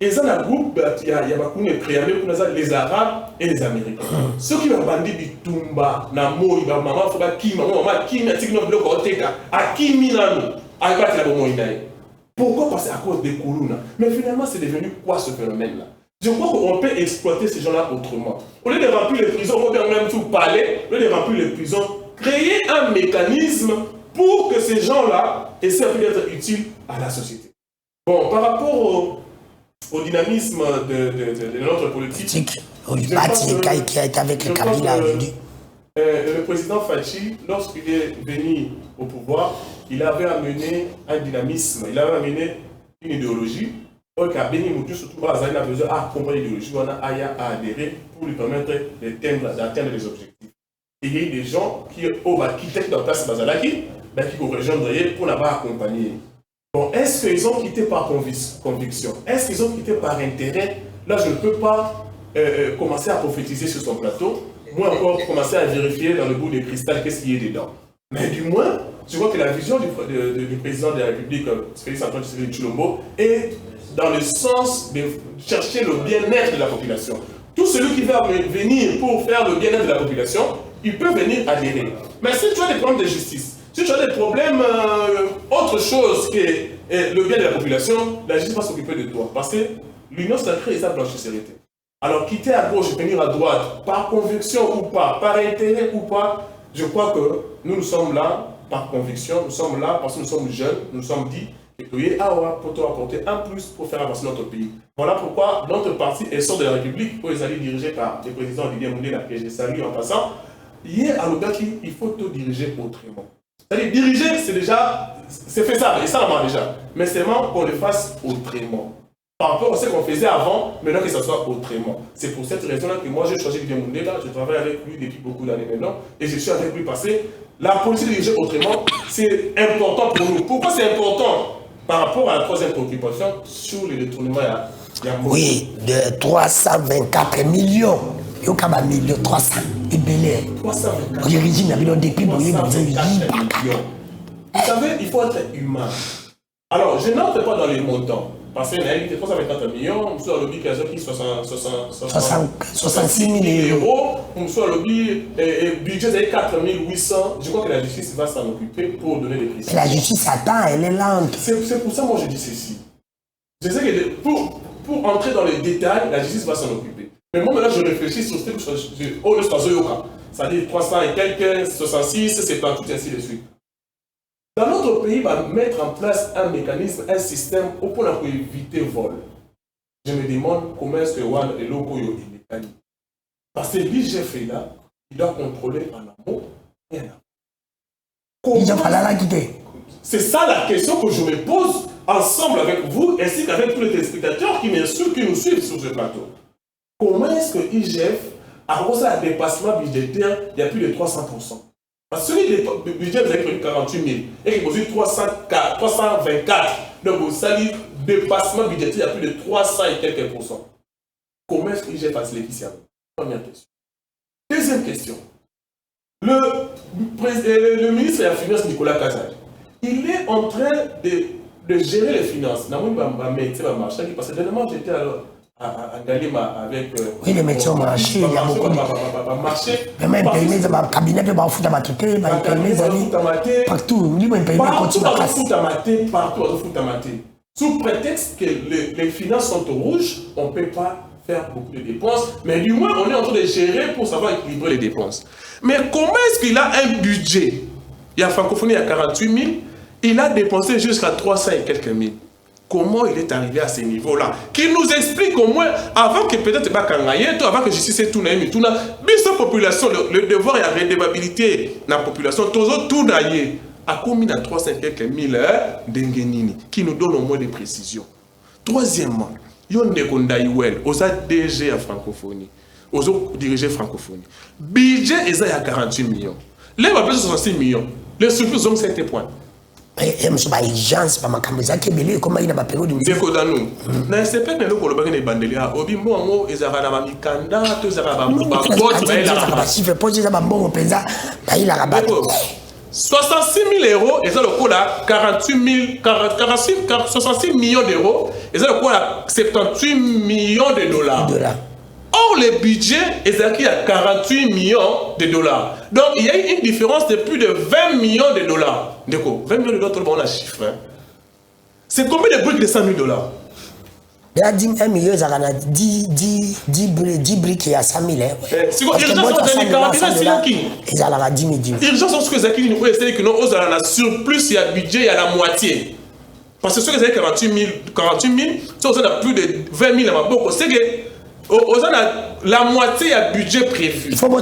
Et ça, dans le groupe, il y a les Arabes et les Américains. Ceux qui ont bandit Bitumba, Namo, Maman, Foba, Kim, Maman, Kim, Tigno, Bloc, Oteka, Akimi, Nano, Aïbat, la Bomoïnaï. Pourquoi? Parce qu'à cause des Koulouna. Mais finalement, c'est devenu quoi ce phénomène-là? Je crois qu'on peut exploiter ces gens-là autrement. Au lieu de remplir les prisons, on peut même tout parler, au lieu de remplir les prisons, créer un mécanisme pour que ces gens-là essaient d'être utiles à la société. Bon, par rapport au dynamisme de notre politique, qui a été avec le Kabila aujourd'hui. Le président Fachi, lorsqu'il est venu au pouvoir, il avait amené un dynamisme, il avait amené une idéologie. Donc, Béni Moutou, surtout, il a besoin d'accompagner l'idéologie, on a adhéré pour lui permettre d'atteindre les objectifs. Et il y a eu des gens qui ont quitté leur place Bazalaki, qui ont rejoindre pour n'avoir accompagné. Bon, est-ce qu'ils ont quitté par conviction? Est-ce qu'ils ont quitté par intérêt? Là, je ne peux pas commencer à prophétiser sur son plateau, moi encore commencer à vérifier dans le bout de cristal qu'est-ce qu'il y a dedans. Mais du moins, je vois que la vision du président de la République, Félix Antoine Tshisekedi Tshilombo, est dans le sens de chercher le bien-être de la population. Tout celui qui va venir pour faire le bien-être de la population, il peut venir adhérer. Mais si tu as des problèmes de justice, si tu as des problèmes, autre chose que le bien de la population, la justice va s'occuper de toi. Parce que l'union sacrée est sa blanchisserie. Alors quitter à gauche et venir à droite, par conviction ou pas, par intérêt ou pas, je crois que nous sommes là par conviction, nous sommes là parce que nous sommes jeunes, nous sommes dit que pour apporter un plus pour faire avancer notre pays. Voilà pourquoi notre parti est sort de la République, où ils allaient dirigés par le président Didier Moundela, que je salue en passant. Hier à l'Obaki, il faut tout diriger autrement. C'est-à-dire diriger, c'est déjà, c'est faisable, et ça on déjà. Mais seulement qu'on le fasse autrement. Par rapport à ce qu'on faisait avant, maintenant que ça soit autrement. C'est pour cette raison-là que moi j'ai choisi Didier Moundela, je travaille avec lui depuis beaucoup d'années maintenant, et je suis avec lui parce que la politique dirigée autrement, c'est important pour nous. Pourquoi c'est important? Par rapport à la troisième préoccupation sur les détournements, il y a oui, de 324 millions. Il y a 1 million 300 et belé. 324 millions. Vous savez, il faut être humain. Alors, je n'entre pas dans les montants. Parce qu'il y a 324 millions, nous avons lobby qui a 66 000 euros, nous avons lobby budget de 4 800. Je crois que la justice va s'en occuper pour donner des précisions. Mais la justice attend, elle est lente. C'est pour ça que moi je dis ceci. Je sais que pour entrer dans les détails, la justice va s'en occuper. Mais moi maintenant je réfléchis sur ce que c'est-à-dire 300 et quelques, 66, 78, ainsi de suite. Dans notre pays, on va mettre en place un mécanisme, un système pour éviter le vol. Je me demande comment est-ce que One et Logo est mécanique. Parce que l'IGF est là, il doit contrôler en amont et en aval. C'est ça la question que je me pose ensemble avec vous, ainsi qu'avec tous les téléspectateurs qui nous suivent sur ce plateau. Comment est-ce que l'IGF, à cause d'un dépassement budgétaire, il y a plus de 300%? Parce que le budget, vous avez prévu 48 000 et qu'il vous 324. Donc, vous savez, dépassement budgétaire, il y a plus de 300 et quelques %. Comment est-ce que l'IGF facilite ici? Première question. Deuxième question. Le ministre de la Finance, Nicolas Kazaj, il est en train de gérer les finances. Parce que dernièrement, j'étais à Galima avec... Oui, les métiers ont marché, il y a beaucoup de... Même imprimé dans le cabinet, il y a beaucoup de maté, partout, il y a partout. Sous prétexte que les finances sont au rouge, on ne peut pas faire beaucoup de dépenses, mais du moins, on est en train de gérer pour savoir équilibrer les dépenses. Mais comment est-ce qu'il a un budget? Il y a francophonie à 48 000, il a dépensé jusqu'à 300 et quelques mille. Comment il est arrivé à ce niveau-là? Qu'il nous explique au moins, avant que peut-être avant que justice et tout la population, le devoir et la redevabilité de la population, tout naïe, a commis dans 300 et quelques mille d'Engenini, qui nous donne au moins des précisions. Troisièmement, yon ne kondaïwel, osa DG à francophonie, osa diriger francophonie. Budget est à 48 millions. Les va 66 millions. Les surprises ont 7 points. Mais je suis pas agence, pas ma caméra qui est belé, comment il a pas période de musique. Décodanou. Mais c'est pas que le colobagne est bandelier. Obi mo ils avaient la mikanda, tous avaient la bambou. Si fait poser ça bambou au pesa, il a rabattu. 66 000 euros, et ça le coût là, 66 millions d'euros, et ça le coût là, 78 millions de dollars. Or, le budget est acquis à 48 millions de dollars. Donc, il y a une différence de plus de 20 millions de dollars. D'accord, 20 millions de dollars, on a chiffre. Hein? C'est combien de briques de 100 000 dollars? Il y a 10 millions, il y a 10 briques à 100 000. Si vous avez urgence, on se fait que nous avons un surplus, il y a budget, il y a la moitié. Parce que ceux qui ont 48 000, si on a plus de 20 000 à ma boque, c'est que la moitié a budget prévu. Il faut que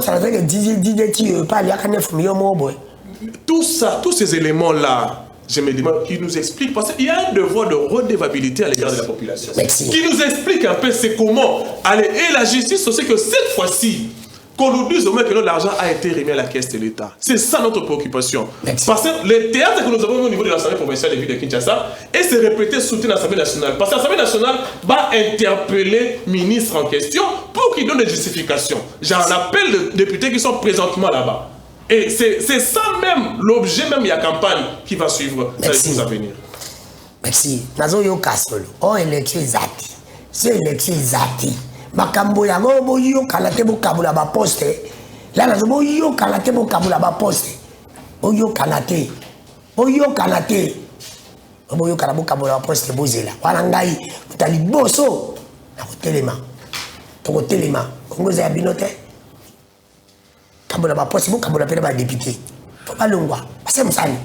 tout ça, tous ces éléments-là, je me demande qui nous explique, parce qu'il y a un devoir de redevabilité à l'égard de la population. Merci. Qui nous explique un peu c'est comment aller. Et la justice, c'est que cette fois-ci, qu'on nous dise au moins que l'argent a été remis à la caisse de l'État. C'est ça notre préoccupation. Merci. Parce que le théâtre que nous avons au niveau de l'Assemblée provinciale de ville de Kinshasa est se répéter soutien à l'Assemblée nationale. Parce que l'Assemblée nationale va interpeller le ministre en question pour qu'il donne des justifications. J'en appelle les députés qui sont présentement là-bas. Et c'est ça même, l'objet même de la campagne qui va suivre dans les jours à venir. Merci. Nazo yo kasolo. Oh, élection zati. C'est élection zati. Makambo ya go yo kalate bo kabula ba poste. Là nazo bo yo kalate bo kabula ba poste. Bo yo kalate. Bo yo kalate. Bo yo kalabo kabula ba poste bozela. Wana ngai mutali boso. Na kotelema. To kotelema. Ngoza ya binote. Kabula ba poste bo kabula pele ba député. Faut pas longwa. Parce que msani.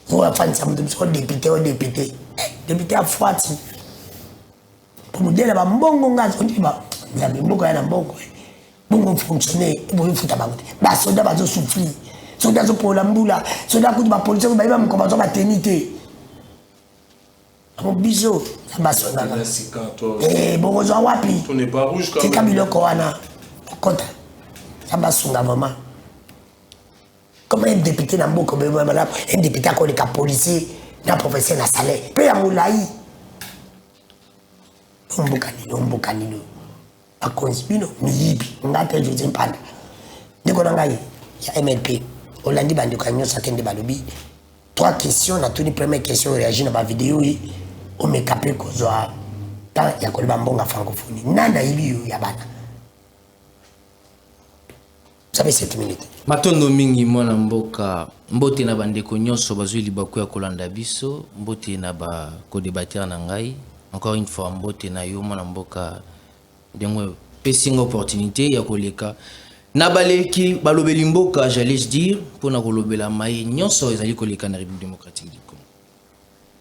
Vous avez fait un député, un député. Député à Fouati. Pour me dire, bon, on dit, vous avez beaucoup de bon, bon fonctionner, vous faites à la soldat va souffrir. Soldat pour la mboula, soldat pour la police, vous avez même commencé à maternité. Mon bisou, ça va sonner. Eh, bon, on wapi. On n'est pas rouge quand même. C'est Camilo Koana. Content. Ça va sonner maman. Comment un député n'a pas un député qui est policier, n'a pas professeur, n'a salaire. Peu à moulaï. On bokanino. A consbino, miyibi. On a perdu des impades. Dès qu'on a il y a MLP. On l'a dit, on a 3 questions. On a toutes les premières questions réagies dans ma vidéo. omeka mpe kozwa temps ya koloba mbongo francophonie nani ayebi yo ya bana. Vous avez 7 minutes. Matondo mingi mwana mboka mbote na bandeko nyonso bazwi libaku ya kolanda biso mbote na ba kodebater na ngai encore une fois mbote na yo mwana mboka dengo pesing opportunité ya koleka na baleki balobeli mboka j'allais dire pour na kolobela mai nyonso ezali koleka na République démocratique du Congo.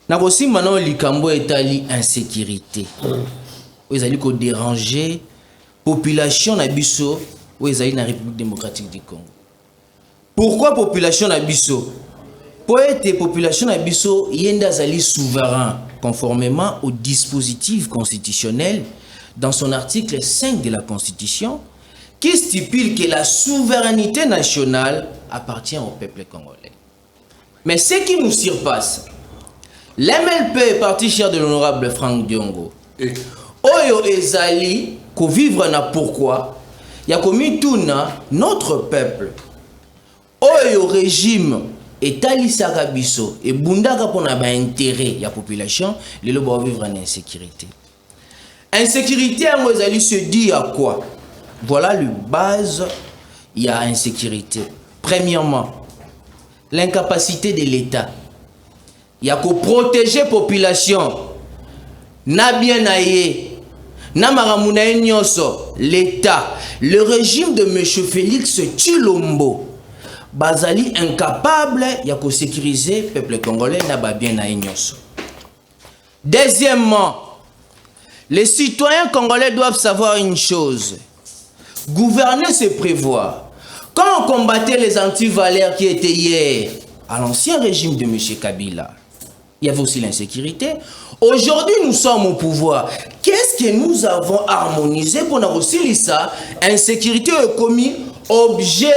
Na kosimba na likambo etali insécurité. Ezali ko déranger population na biso ou ezali na République démocratique du Congo. Pourquoi population na biso? Pour être population na biso yenda zali souverain conformément au dispositif constitutionnel dans son article 5 de la Constitution qui stipule que la souveraineté nationale appartient au peuple congolais. Mais ce qui nous surpasse, l'MLP, parti cher de l'honorable Franck Diongo, Oyo ezali ko vivre na pourquoi ya komi tuna notre peuple Oyo régime etalisaka biso et bundaka pona ba intérêt ya population lelo ba vivre en insécurité. Insécurité en ezali se dit à quoi? Voilà le base ya insécurité. Premièrement, l'incapacité de l'État. Il y a qu'au protéger la population. Na bien aye. Na maramuna nyoso. L'État. Le régime de M. Félix Tshilombo. Bazali incapable. Il y a qu'au sécuriser le peuple congolais. Na ba bien aye nyoso. Deuxièmement, les citoyens congolais doivent savoir une chose. Gouverner, c'est prévoir. Quand on combattait les anti-valeurs qui étaient hier à l'ancien régime de M. Kabila, il y avait aussi l'insécurité. Aujourd'hui, nous sommes au pouvoir. Qu'est-ce que nous avons harmonisé pour nous aussi ça? Insécurité est commis objet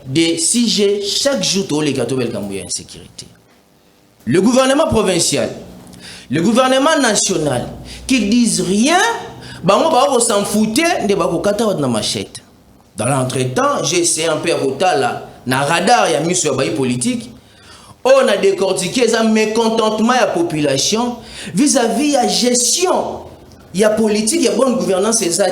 de CIG chaque jour tous les gâteaux belgamouya insécurité. Le gouvernement provincial, le gouvernement national, qui disent rien, on s'en foutait de bakokata na machette. Dans l'entretemps, j'ai essayé un peu à Rotala, na radar, il y a mis sur la politique. On a décortiqué un mécontentement de la population vis-à-vis de la gestion. Il y a politique, il y a bonne gouvernance et ça.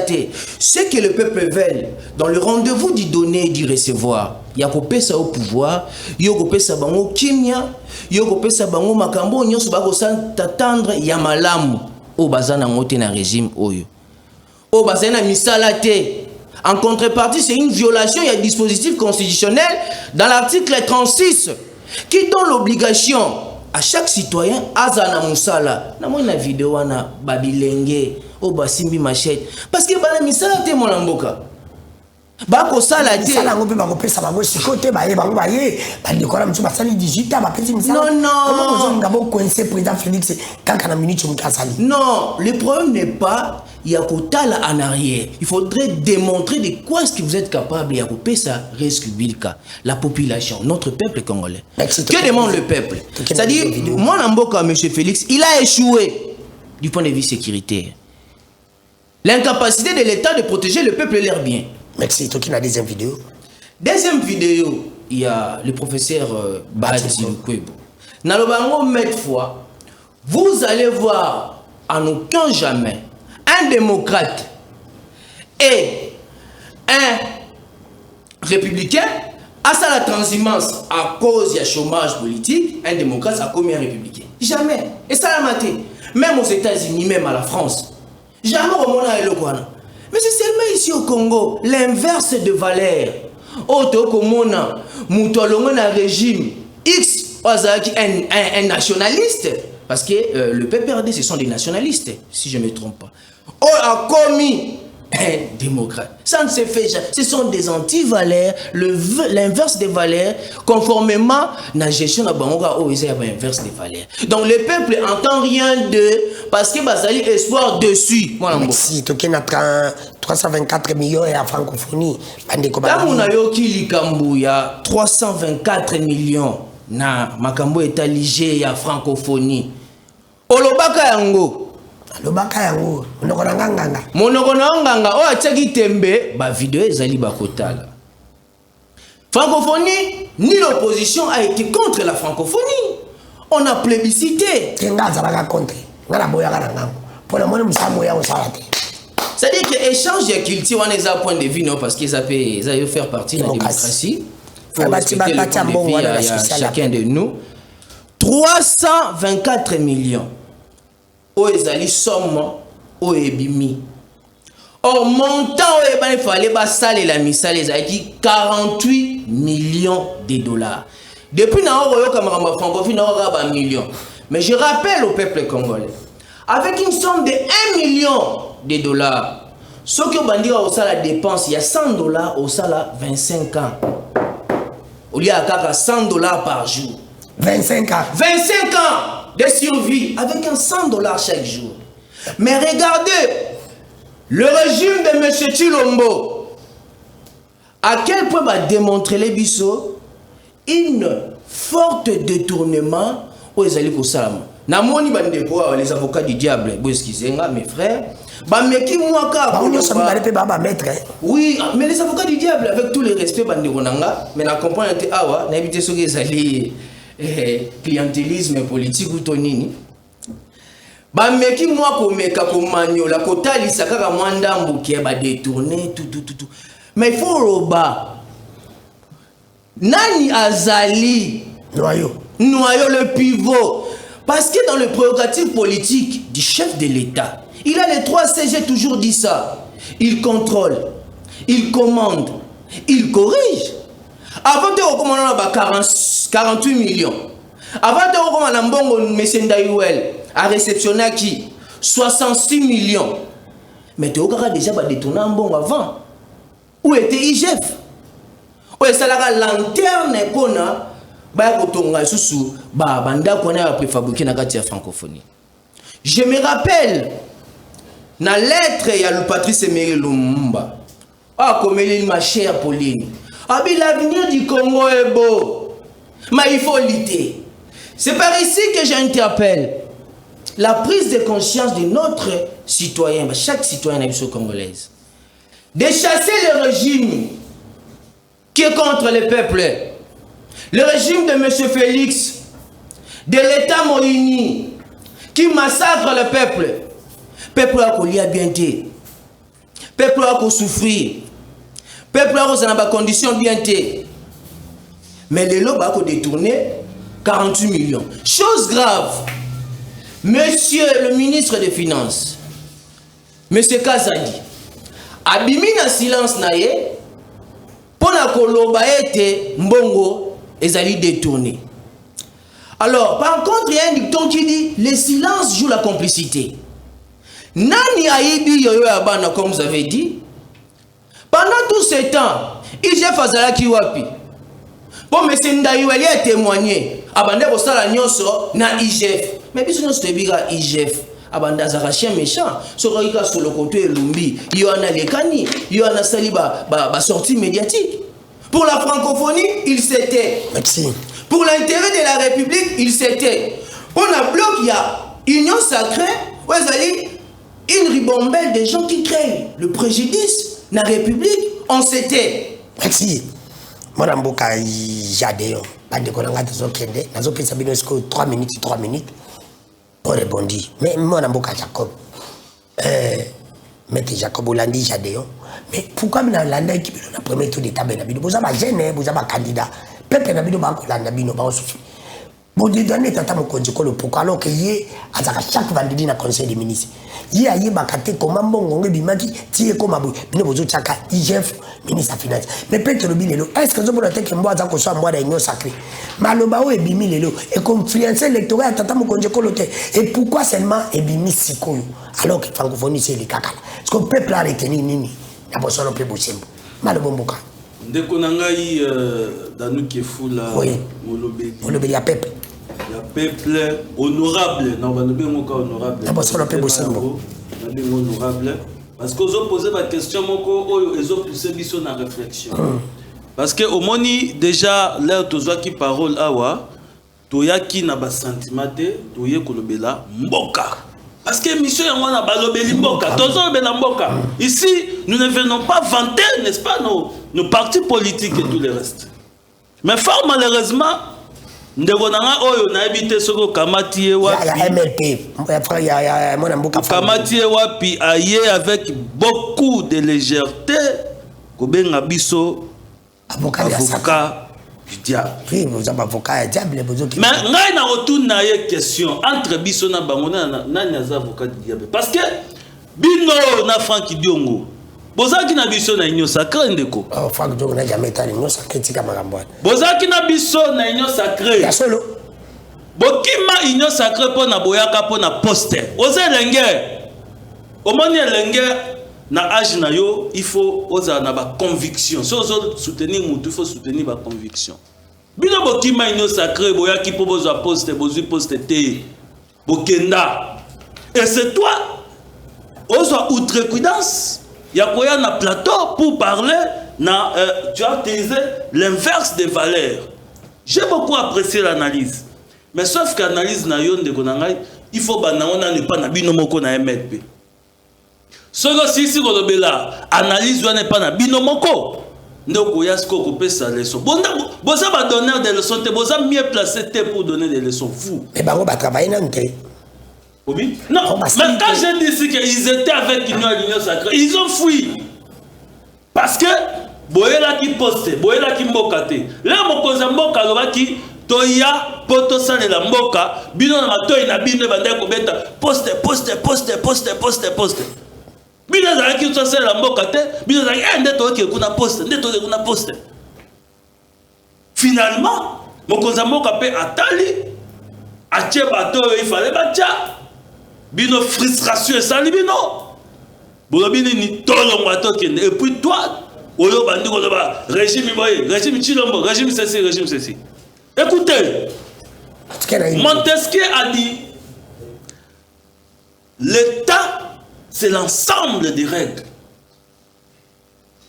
Ce que le peuple veut, dans le rendez-vous du donner et du recevoir, il y a coupé ça au pouvoir, il y a coupé ça au kimia, il y a coupé ça au makambo, il y a coupé ça t'attendre, il y a malamu au bazana moté na régime oyo. Au bazana misalate. En contrepartie, c'est une violation, il y a un dispositif constitutionnel dans l'article 36 qui donne l'obligation à chaque citoyen azana musala. Na moi na vidéo na babilenge o basimbi machette parce que bana misala te mon lamboka. Bako sala te. Sala ngope bako pesa bango sikote baye bango baye bandikora mtu basali 18 ba pesi misala. Non non. Comment vous ngabo coincé président Félix quand na minute mukasali. Non, le problème n'est pas il y a Kotala en arrière. Il faudrait démontrer de quoi est-ce que vous êtes capable. Il y a ça risque Bilka, la population, notre peuple congolais. Que demande le peuple? C'est-à-dire, moi, Namboka, M. Félix, il a échoué du point de vue sécuritaire. L'incapacité de l'État de protéger le peuple et leurs biens. Merci. Toi qui as la deuxième vidéo. Deuxième vidéo, il y a le professeur Badi Lukwebo. Nalobango mettre fois, vous allez voir en aucun jamais un démocrate et un républicain à ça la transhumance à cause du chômage politique, un démocrate a commis un républicain. Jamais. Et ça l'a maté. Même aux États-Unis, même à la France. Jamais au monde à Elokwana. Mais c'est seulement ici au Congo, l'inverse de valeur. Auto Komona, Moutolongo un régime X, un nationaliste. Parce que le PPRD, ce sont des nationalistes, si je ne me trompe pas. On a commis un démocrate. Ça ne se fait jamais. Ce sont des anti-valeurs, l'inverse des valeurs, conformément à la gestion de la banque, il y a l'inverse des valeurs. Donc le peuple n'entend rien de... Parce que Bazali espoir dessus. Merci. Tu as 324 millions et à francophonie. Là, on a eu 324 millions. Na makambo etalige ya francophonie. Olobaka yango. Olobaka yango. Monoko na nganga. Monoko na nganga. O ataki tembe ba vidéo ezali bakotala. Francophonie, ni l'opposition a été contre la francophonie. On a plébiscité. Kenga zalaka contre. ngala boya kana ngango pour le monde musambo ya osalate. C'est-à-dire que l'échange de culture, on est à point de vue, non, parce qu'ils peuvent faire partie de la démocratie. Il faut respecter le point de vue à chacun de nous. 324 millions. Où est-ce somme où est bimi. Or, montant où il fallait saler la misale, ils ont dit 48 millions de dollars. Depuis, nous avons francophone, nous avons 1 million. Mais je rappelle au peuple congolais, avec une somme de 1 million de dollars, ce que bandi au la dépense, il y a 100 dollars au salaire 25 ans. Au lieu de 100 dollars par jour. 25 ans. 25 ans de survie avec un 100 dollars chaque jour. Mais regardez, le régime de M. Chilombo, à quel point va démontrer les bisous une forte détournement aux alliés au salam. Namoni les avocats du diable, excusez-moi mes frères. Oui, mais les avocats du diable, avec tout le respect, mais la comprendre que awa, n'habite sur les alliés clientélisme politique ou tonini. Bameki moi komeka komanyo la kotali sakaka mwandambu qui ba détourner tout. Mais il faut roba. Nani azali noyau le pivot. Parce que dans le prérogative politique du chef de l'État, il a les 3 C, j'ai toujours dit ça. Il contrôle, il commande, il corrige. Avant de recommander 48 millions. Avant de recommander Mbongo Messendayouel a réceptionné qui 66 millions. Mais tu as déjà détourné un bon avant. Où était IGF? Où est la lanterne qu'on a? Je me rappelle dans la lettre il y a le Patrice Emery Lumumba. Ah, comme elle est ma chère Pauline. Ah, mais l'avenir du Congo est beau. Mais il faut lutter. C'est par ici que j'interpelle la prise de conscience de notre citoyen, chaque citoyen de congolaise, de chasser le régime qui est contre le peuple. Le régime de M. Félix, de l'État Moïni, qui massacre le peuple. Peuple a qu'on lia bien été. Peuple a qu'on souffrir. Peuple a qu'on dans des conditions bien été. Mais les lots a qu'on détourné 48 millions. Chose grave. Monsieur le ministre des Finances, Monsieur Kazadi, abimi na silence naye, pona koloba ete mbongo ezali détourné. Alors, par contre, il y a un dicton qui dit le silence joue la complicité. Nani aibi yoyo abana, comme vous avez dit. Pendant tout ce temps, IGF azala kiwapi. Pour M. Ndayoueli a témoigné. Abanda bosala nyonso na IGF. Mais biso nyonso tebiga IGF. Abanda zara chien méchant. Sokoika sur le côté Lumbi. Yoana lekani. Yoana saliba ba sortie médiatique. Pour la francophonie, il s'était. Merci. Pour l'intérêt de la République, il s'était. Pour la bloc, il y a union sacrée. Vous avez une ribombelle de gens qui créent le préjudice de la République. On s'était. Merci. Moi, Mboka Jadéon, bande konanga tozokende, nazopesa bino esiko 3 minutes pour répondre. Mais moi Mboka Jacob, Maître Jacob Olandi Jadéon, mais pourquoi mina landa équipe na premier tour d'état na bino, vous avez jeune, vous avez candidat, peuple na bino ba ko landa bino ba souffrir. Bon de donner tata mo konjikolo pourquoi alors que yé azaka chaque vendredi na conseil des ministres. Yé aye bakate comment mbongo ngebimaki tie ko mabu bino bozo chaka IGF ministre finance. Mais peut-être le bilelo est-ce que zo bona teke mbo azako so mbo da union sacrée. Maloba o ebimi lelo et confluencer électoral tata mo konjikolo te. Et pourquoi seulement ebimi sikoyo alors que francophonie c'est les kakala. Est-ce que peuple a retenu nini na bosono pe bosembo. Maloba mboka. Ndeko nangai danu kefula molobeli ya peuple. Il y a peuple honorable, non, honorable. Honorable. Parce que vous avez posé la question, ils ont poussé la réflexion. Parce que au moni déjà là tu as qui parole awa, tu as qui n'a pas sentiment, tu as kolobela mboka. Parce que mission est na balobeli mboka, mboka. Ici, nous ne venons pas vanter, n'est-ce pas, nos partis politiques et tout le reste. Mais fort malheureusement, ndeko nanga oyo na ebité soko kamati e wapi ya MLP ya mona mboka kamati e wapi aye avec beaucoup de légèreté ko benga biso avocat du diable. Oui, vous avez avocat du diable. Mais ngai na retourna ye question entre biso na bango na avocat du diable parce que bino na Franck Diongo bozaki na biso na union sacrée ndeko. Oh, Franck Diongo na jamais été union sacrée tika makambo. Bozaki na biso na union sacrée. Ya solo. Bokima union sacrée po na boyaka po na poster. Oze lenge. Omoni lenge na âge na yo, il faut oza na ba conviction. So soutenir mutu, il faut soutenir ba conviction. Bino bokima union sacrée boyaki po bozo poster, bozo poster te. Bokenda. Et c'est toi ozo outrecuidance. Il y a quoi na plateau pour parler, tu as utilisé l'inverse des valeurs. J'ai beaucoup apprécié l'analyse. Mais sauf qu'analyse na yon de konangai, il faut banana ne pas na binomoko na MLP. Ce que si kolobela, analyse n'est pas na binomoko. Ndoko yasko ko pesa leçon. Boza ba donner des leçons, te boza mieux placé pour donner des leçons fou. Mais bango ba travailler nante. Oui. Non, mais quand j'ai dit ici qu'ils étaient avec l'union sacrée, ils ont fui. Parce que, boyela qui poste, boyela qui mbokate. Là, mon cousin mboka, l'oba qui, toya, poto sale la mboka, bino na matoy na bino bande ko beta, poste. Bino za ki to sale la mboka te, bino za ndeto ke kuna poste. Finalement, mon cousin mboka pe atali, atie bato il fallait batia. Bino frustration sali bino bolobini ni tolo ngwato kende et puis toi oyo bandi ko loba régime boye régime Chilombo régime ceci écoutez Montesquieu a dit l'état c'est l'ensemble des règles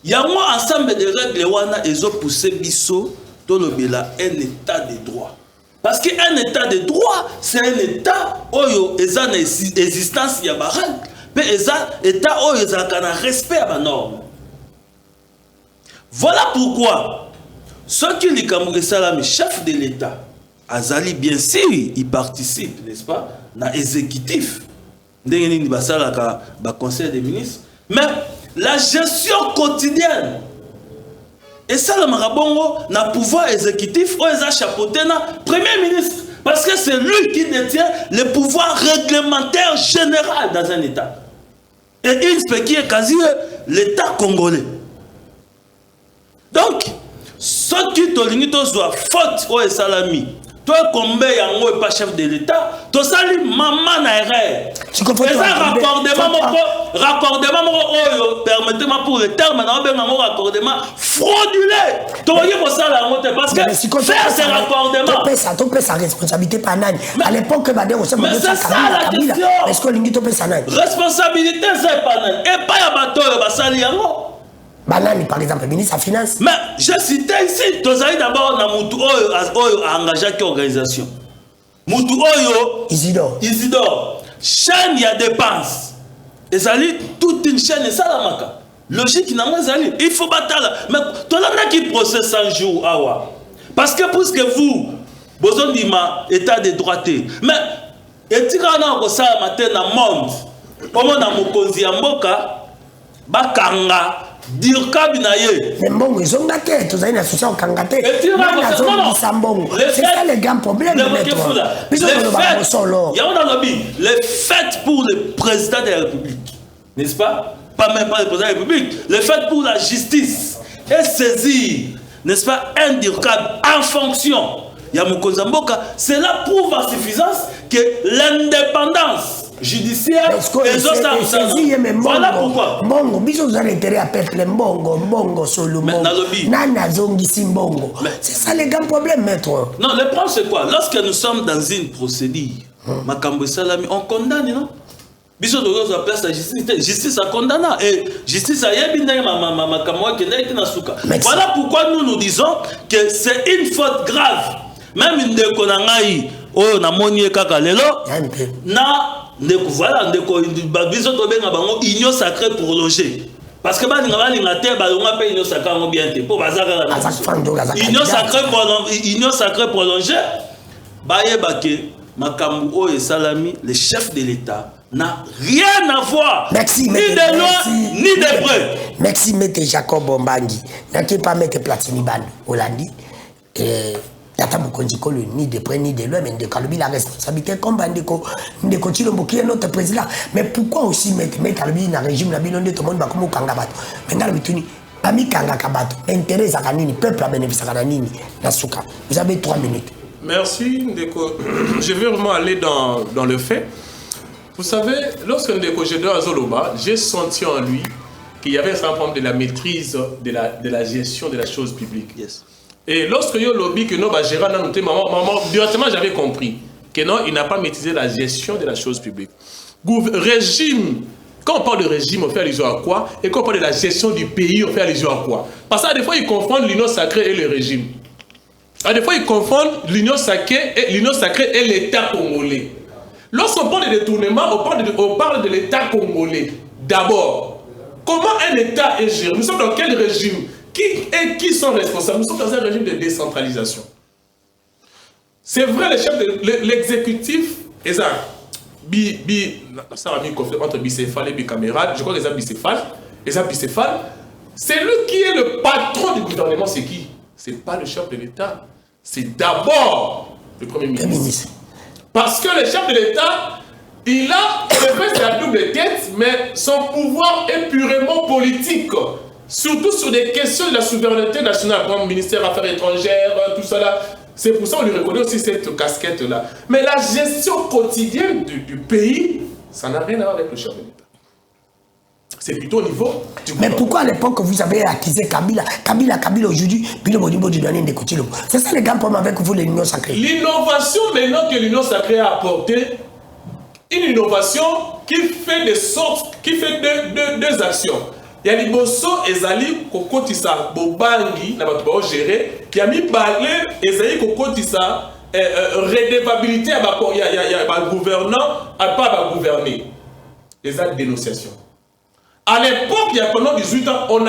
il y a moi ensemble des règles wana ezo pousser biso to lobela un état de droit. Parce qu'un état de droit, c'est un état où il y a une existence, il y a des règles, mais il y a un état où il y a un respect à la norme. Voilà pourquoi, ceux qui sont les chefs de l'État, Azali, bien sûr, ils participent, n'est-ce pas, dans l'exécutif, dans le conseil des ministres, mais la gestion quotidienne, et ça, le Marabongo n'a pouvoir exécutif ou les chapeauté na Premier ministre. Parce que c'est lui qui détient le pouvoir réglementaire général dans un État. Et il fait qui est quasi l'État congolais. Donc, ceux qui te limitent soit faute ou salami. Toi, combien yango est pas chef de l'État, toi sali maman na erreur. Tu comprends? Et ça raccordement permettez-moi pour le terme, raccordement frauduleux. Toi, il faut ça la monter parce que faire ces raccordements. Tu peux sa responsabilité pas nani. À l'époque, mais c'est ça la question. Est-ce que l'ingi peut sa nani? Responsabilité c'est pas nani. Et pas ya bateau basali yango. Banani, par exemple, ministre des Finances. Mais je citais ici, tu as d'abord dans Moutou Oyo a engagé quelle organisation? Moutou Oyo Isidore. Chaîne, il y a dépenses. Et ça dit, toute une chaîne, et ça la maka. Logique, il faut battre. Mais tu as qui procède 100 jours. Parce que puisque vous, vous avez dit état de droité. Mais, et tu as ça matin dans le monde. Comme on a Mokonzi Amboka, Bakanga. Dire kabinaye. Les mbongo ils ont gâté, tous les associations ont gâté. C'est ça le grand problème. Les fêtes pour le président de la République, n'est-ce pas? Pas même pas le président de la République. Les fêtes pour la justice et saisir, n'est-ce pas, un dirkab en fonction. Yamukozamboka, cela prouve à suffisance que l'indépendance judiciaire et autres. Voilà pourquoi. Mbongo, biso vous avez intérêt à peuple mbongo solo mbongo. Nana zongisi mbongo. C'est ça le grand problème, maître. Non, le problème c'est quoi? Lorsque nous sommes dans une procédure, Makambo Salami, on condamne, non? Biso de la place la justice a condamné et justice a yébindé Makambo qui n'a été na souka. Voilà pourquoi nous disons que c'est une faute grave. Même une déconangaï, oh na monié kaka lelo, na voilà, union sacrée prolongée. Parce que union sacrée prolongée, bayebake makambu et salami, le chef de l'État n'a rien à voir. Merci, ni de loin, ni de près. Merci, M. Jacob Bombangi. N'a-t-il pas M. Platini Ban Hollandi? Tata Mukondikolo, ni de près, ni de loin, mais de Kaloubi la responsabilité comme Ndeko Chilombo qui est notre président. Mais pourquoi aussi mettre Kaloubi dans le régime, tout le monde va comme Kangabato? Maintenant, Ami Kangakabato, intérêt Zaganini, peuple a bénéficié Zaganini, Nasuka. Vous avez 3 minutes. Merci, Ndeko. Je vais vraiment aller dans le fait. Vous savez, lorsque Ndeko j'étais à Zoloba, j'ai senti en lui qu'il y avait un problème de la maîtrise de la gestion de la chose publique. Yes. Et lorsque yo lobby que non, bah, Gérard n'a noté, maman, directement j'avais compris que non, il n'a pas maîtrisé la gestion de la chose publique. Régime, quand on parle de régime, on fait allusion à quoi? Et quand on parle de la gestion du pays, on fait allusion à quoi? Parce que des fois, ils confondent l'union sacrée et le régime. Des fois, ils confondent l'union sacrée et l'État congolais. Lorsqu'on parle de détournement, on parle de l'État congolais. D'abord, comment un État est géré? Nous sommes dans quel régime? Qui sont responsables? Nous sommes dans un régime de décentralisation. C'est vrai, les chefs de l'exécutif, ça a mis conflit entre bicéphale et bicaméral. Je crois que les bicéphales, c'est lui qui est le patron du gouvernement, c'est qui? C'est pas le chef de l'État. C'est d'abord le Premier ministre. Parce que le chef de l'État, il a fait sa double tête, mais son pouvoir est purement politique. Surtout sur des questions de la souveraineté nationale, comme le ministère des Affaires étrangères, tout ça là. C'est pour ça qu'on lui reconnaît aussi cette casquette-là. Mais la gestion quotidienne du pays, ça n'a rien à voir avec le chef de l'État. C'est plutôt au niveau du gouvernement. Mais pourquoi à l'époque vous avez accusé Kabila aujourd'hui, c'est ça les grands problèmes avec vous, l'union sacrée. L'innovation maintenant que l'union sacrée a apporté, une innovation qui fait de sorte, qui fait deux actions. Il y a Liboso et Zali Kokotisa Bobangi, n'a pas géré, qui a mis balé et Zali Kokotisa redevabilité à le gouvernant, à pas gouverner. Les actes de dénonciation. À l'époque, il y a pendant 18 ans, on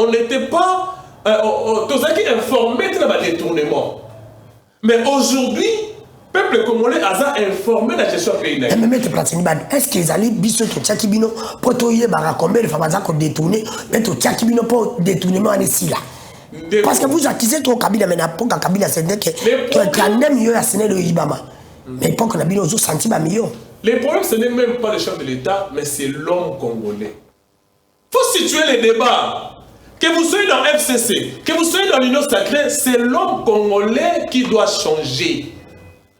n'était pas informé de la détournement. Mais aujourd'hui, le peuple congolais a informé de la gestion pays. Est-ce qu'ils allaient biso to Tchakibino pour toyer barakombe le fabaza ko détourner, mais to Tchakibino pour détournement en ici là. Parce que vous accusez trop Kabila mais n'importe quand Kabila c'est que tu as même mieux à Sénégal le Ibama. Mais pour qu'on a bien aux senti ba million. Le problème ce n'est même pas le chef de l'État, mais c'est l'homme congolais. Faut situer les débats. Que vous soyez dans FCC, que vous soyez dans l'Union sacrée, c'est l'homme congolais qui doit changer.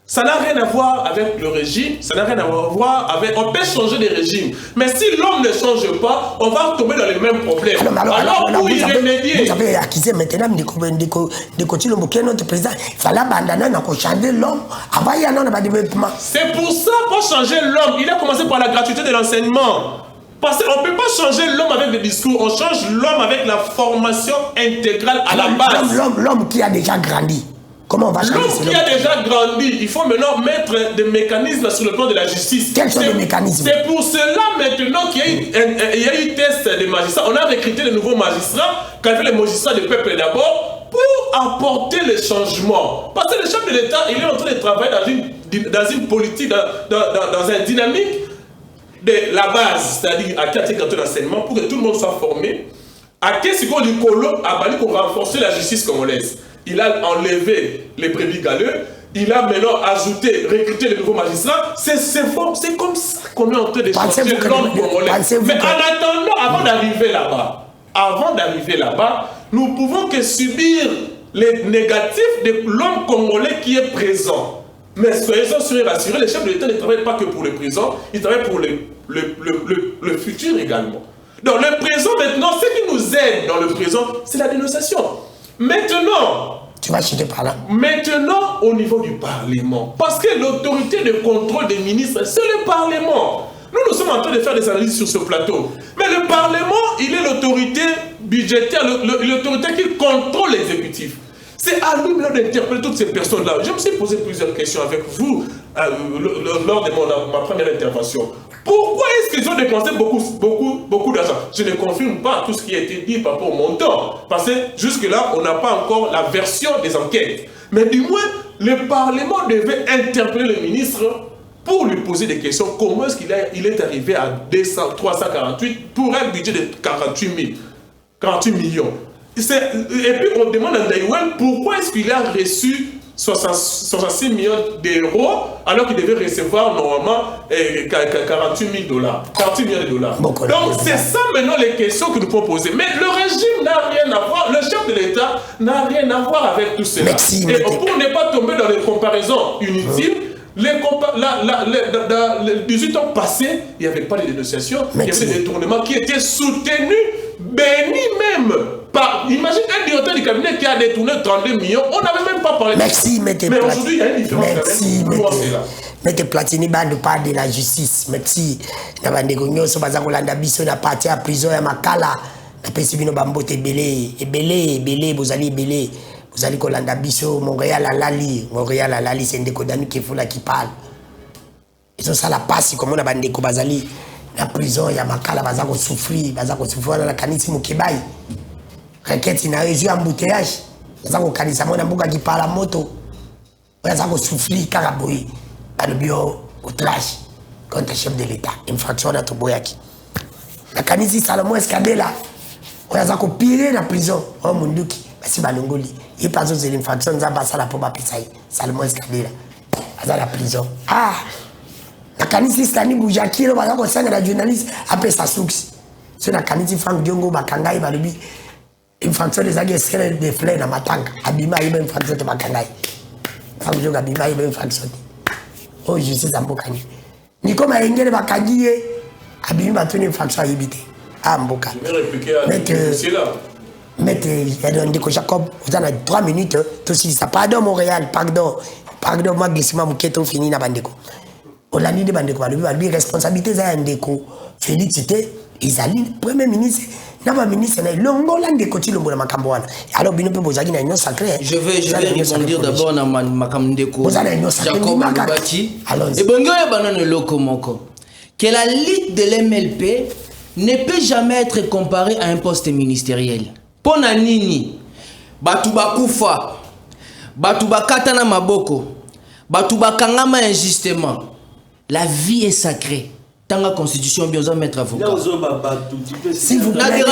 Ça n'a rien à voir avec le régime, ça n'a rien à voir avec... On peut changer des régimes, mais si l'homme ne change pas, on va tomber dans les mêmes problèmes. Alors pour y remédier... Vous avez accusé maintenant de continuer notre président. Il fallait abandonner, changer l'homme. Avant, il y a un développement. C'est pour ça, pour changer l'homme, il a commencé par la gratuité de l'enseignement. Parce qu'on ne peut pas changer l'homme avec des discours, on change l'homme avec la formation intégrale à la base. L'homme qui a déjà grandi. Comment on va changer l'homme qui a déjà grandi, il faut maintenant mettre des mécanismes sur le plan de la justice. Quels sont les mécanismes? C'est pour cela maintenant qu'il y a eu test des magistrats. On a recruté de nouveaux magistrats, qu'a fait les magistrats du peuple d'abord, pour apporter les changements. Parce que le chef de l'État, il est en train de travailler dans une politique, dans une dynamique de la base, c'est-à-dire à 4 ans d'enseignement, pour que tout le monde soit formé. À qu'est-ce qu'on dit qu'on renforcer la justice congolaise? Il a enlevé les brebis galeux, il a maintenant ajouté, recruté les nouveaux magistrats. C'est comme ça qu'on est en train de changer l'homme congolais. Mais en attendant, avant d'arriver là-bas, nous pouvons que subir les négatifs de l'homme congolais qui est présent. Mais soyez assurés et rassurés, les chefs de l'État ne travaillent pas que pour le présent, ils travaillent pour le futur également. Donc le présent maintenant, ce qui nous aide dans le présent, c'est la dénonciation. Maintenant, tu vas citer par là. Maintenant, au niveau du Parlement, parce que l'autorité de contrôle des ministres, c'est le Parlement. Nous sommes en train de faire des analyses sur ce plateau. Mais le Parlement, il est l'autorité budgétaire, l'autorité qui contrôle l'exécutif. C'est à lui d'interpeller toutes ces personnes-là. Je me suis posé plusieurs questions avec vous lors de ma première intervention. Pourquoi est-ce qu'ils ont dépensé beaucoup d'argent? Je ne confirme pas tout ce qui a été dit par rapport au montant. Parce que jusque-là, on n'a pas encore la version des enquêtes. Mais du moins, le Parlement devait interpeller le ministre pour lui poser des questions. Comment est-ce qu'il est arrivé à 348 pour un budget de 48 millions. Et puis on demande à Ndaïwen pourquoi est-ce qu'il a reçu 66 millions d'euros alors qu'il devait recevoir normalement 48 000 dollars. 48 millions de dollars. Donc c'est ça maintenant les questions que nous pouvons poser. Mais le régime n'a rien à voir, le chef de l'État n'a rien à voir avec tout cela. Et pour ne pas tomber dans les comparaisons inutiles, les 18 ans passés, il n'y avait pas de dénonciation, il y avait des détournements qui étaient soutenus, bénis même. Imagine un directeur du cabinet qui a détourné 32 millions, on n'avait même pas parlé de ça. Mais aujourd'hui, il y a une différence. Mettez Platini bande parle de la justice. Merci. Na bande gonyo so baza kolanda biso na parti à prison ya makala. Na pesi bino bambote ebele bozali ebele. Bozali kolanda biso Montréal alali c'est ndeko Danu Kefula qui parle. Ils ont ça la passe comme on a bande ko bazali na prison ya makala baza ko souffrir na kanisi mukebai. Requête na réseau embouteillage. Baza ko kanisa mona mbuka ki parla moto. Baza ko souffrir karaboyi. Le bio outrage contre le chef de l'État, infraction à Toboyaki. La Kanisi Salomon Escadela, on a pire la prison, oh mon Dieu, c'est Balongoli. Il passe aux infractions, ça passe à la pomme à Pessaï, Salomon Escadela, à la prison. Ah, la Kanisi Stani Boujaki, on va dire la journaliste après sa source. C'est la Kanisi Frank Diongo, Bakangai, Balubi, infraction des agresseurs de fleurs dans ma tank, Abima, il y a une infraction de Bakangai. Frank Diongo, Abima, il y a une infraction. Oh, je sais, Zambokani. Ni comme un ingénieur Bakadié, Abimi va tenir une fraction à Yibité. Ah, Mboka. Mettez, Ndeko Jacob, vous en avez 3 minutes. Tout si ça, pardon, Montréal, pardon, moi, Glissima Mouketo, fini na Bandeko. On l'a dit de Bandeko, la responsabilité, c'est Ndeko. Félix, c'était Isali, Premier ministre. Nama ministre na longo lande koti longo na makamboana. Alors bino pe bozaki na union sacrée. Je vais répondre d'abord na makamndeko. Jacob Mbati. Et bongo ya banane loko moko. Que la lutte de l'MLP ne peut jamais être comparée à un poste ministériel. Pona nini? Batu bakufa. Batu bakata na maboko. Batu bakangama injustement. La vie est sacrée. Dans la constitution, bien sûr, mettre avocat. Si vous plaît,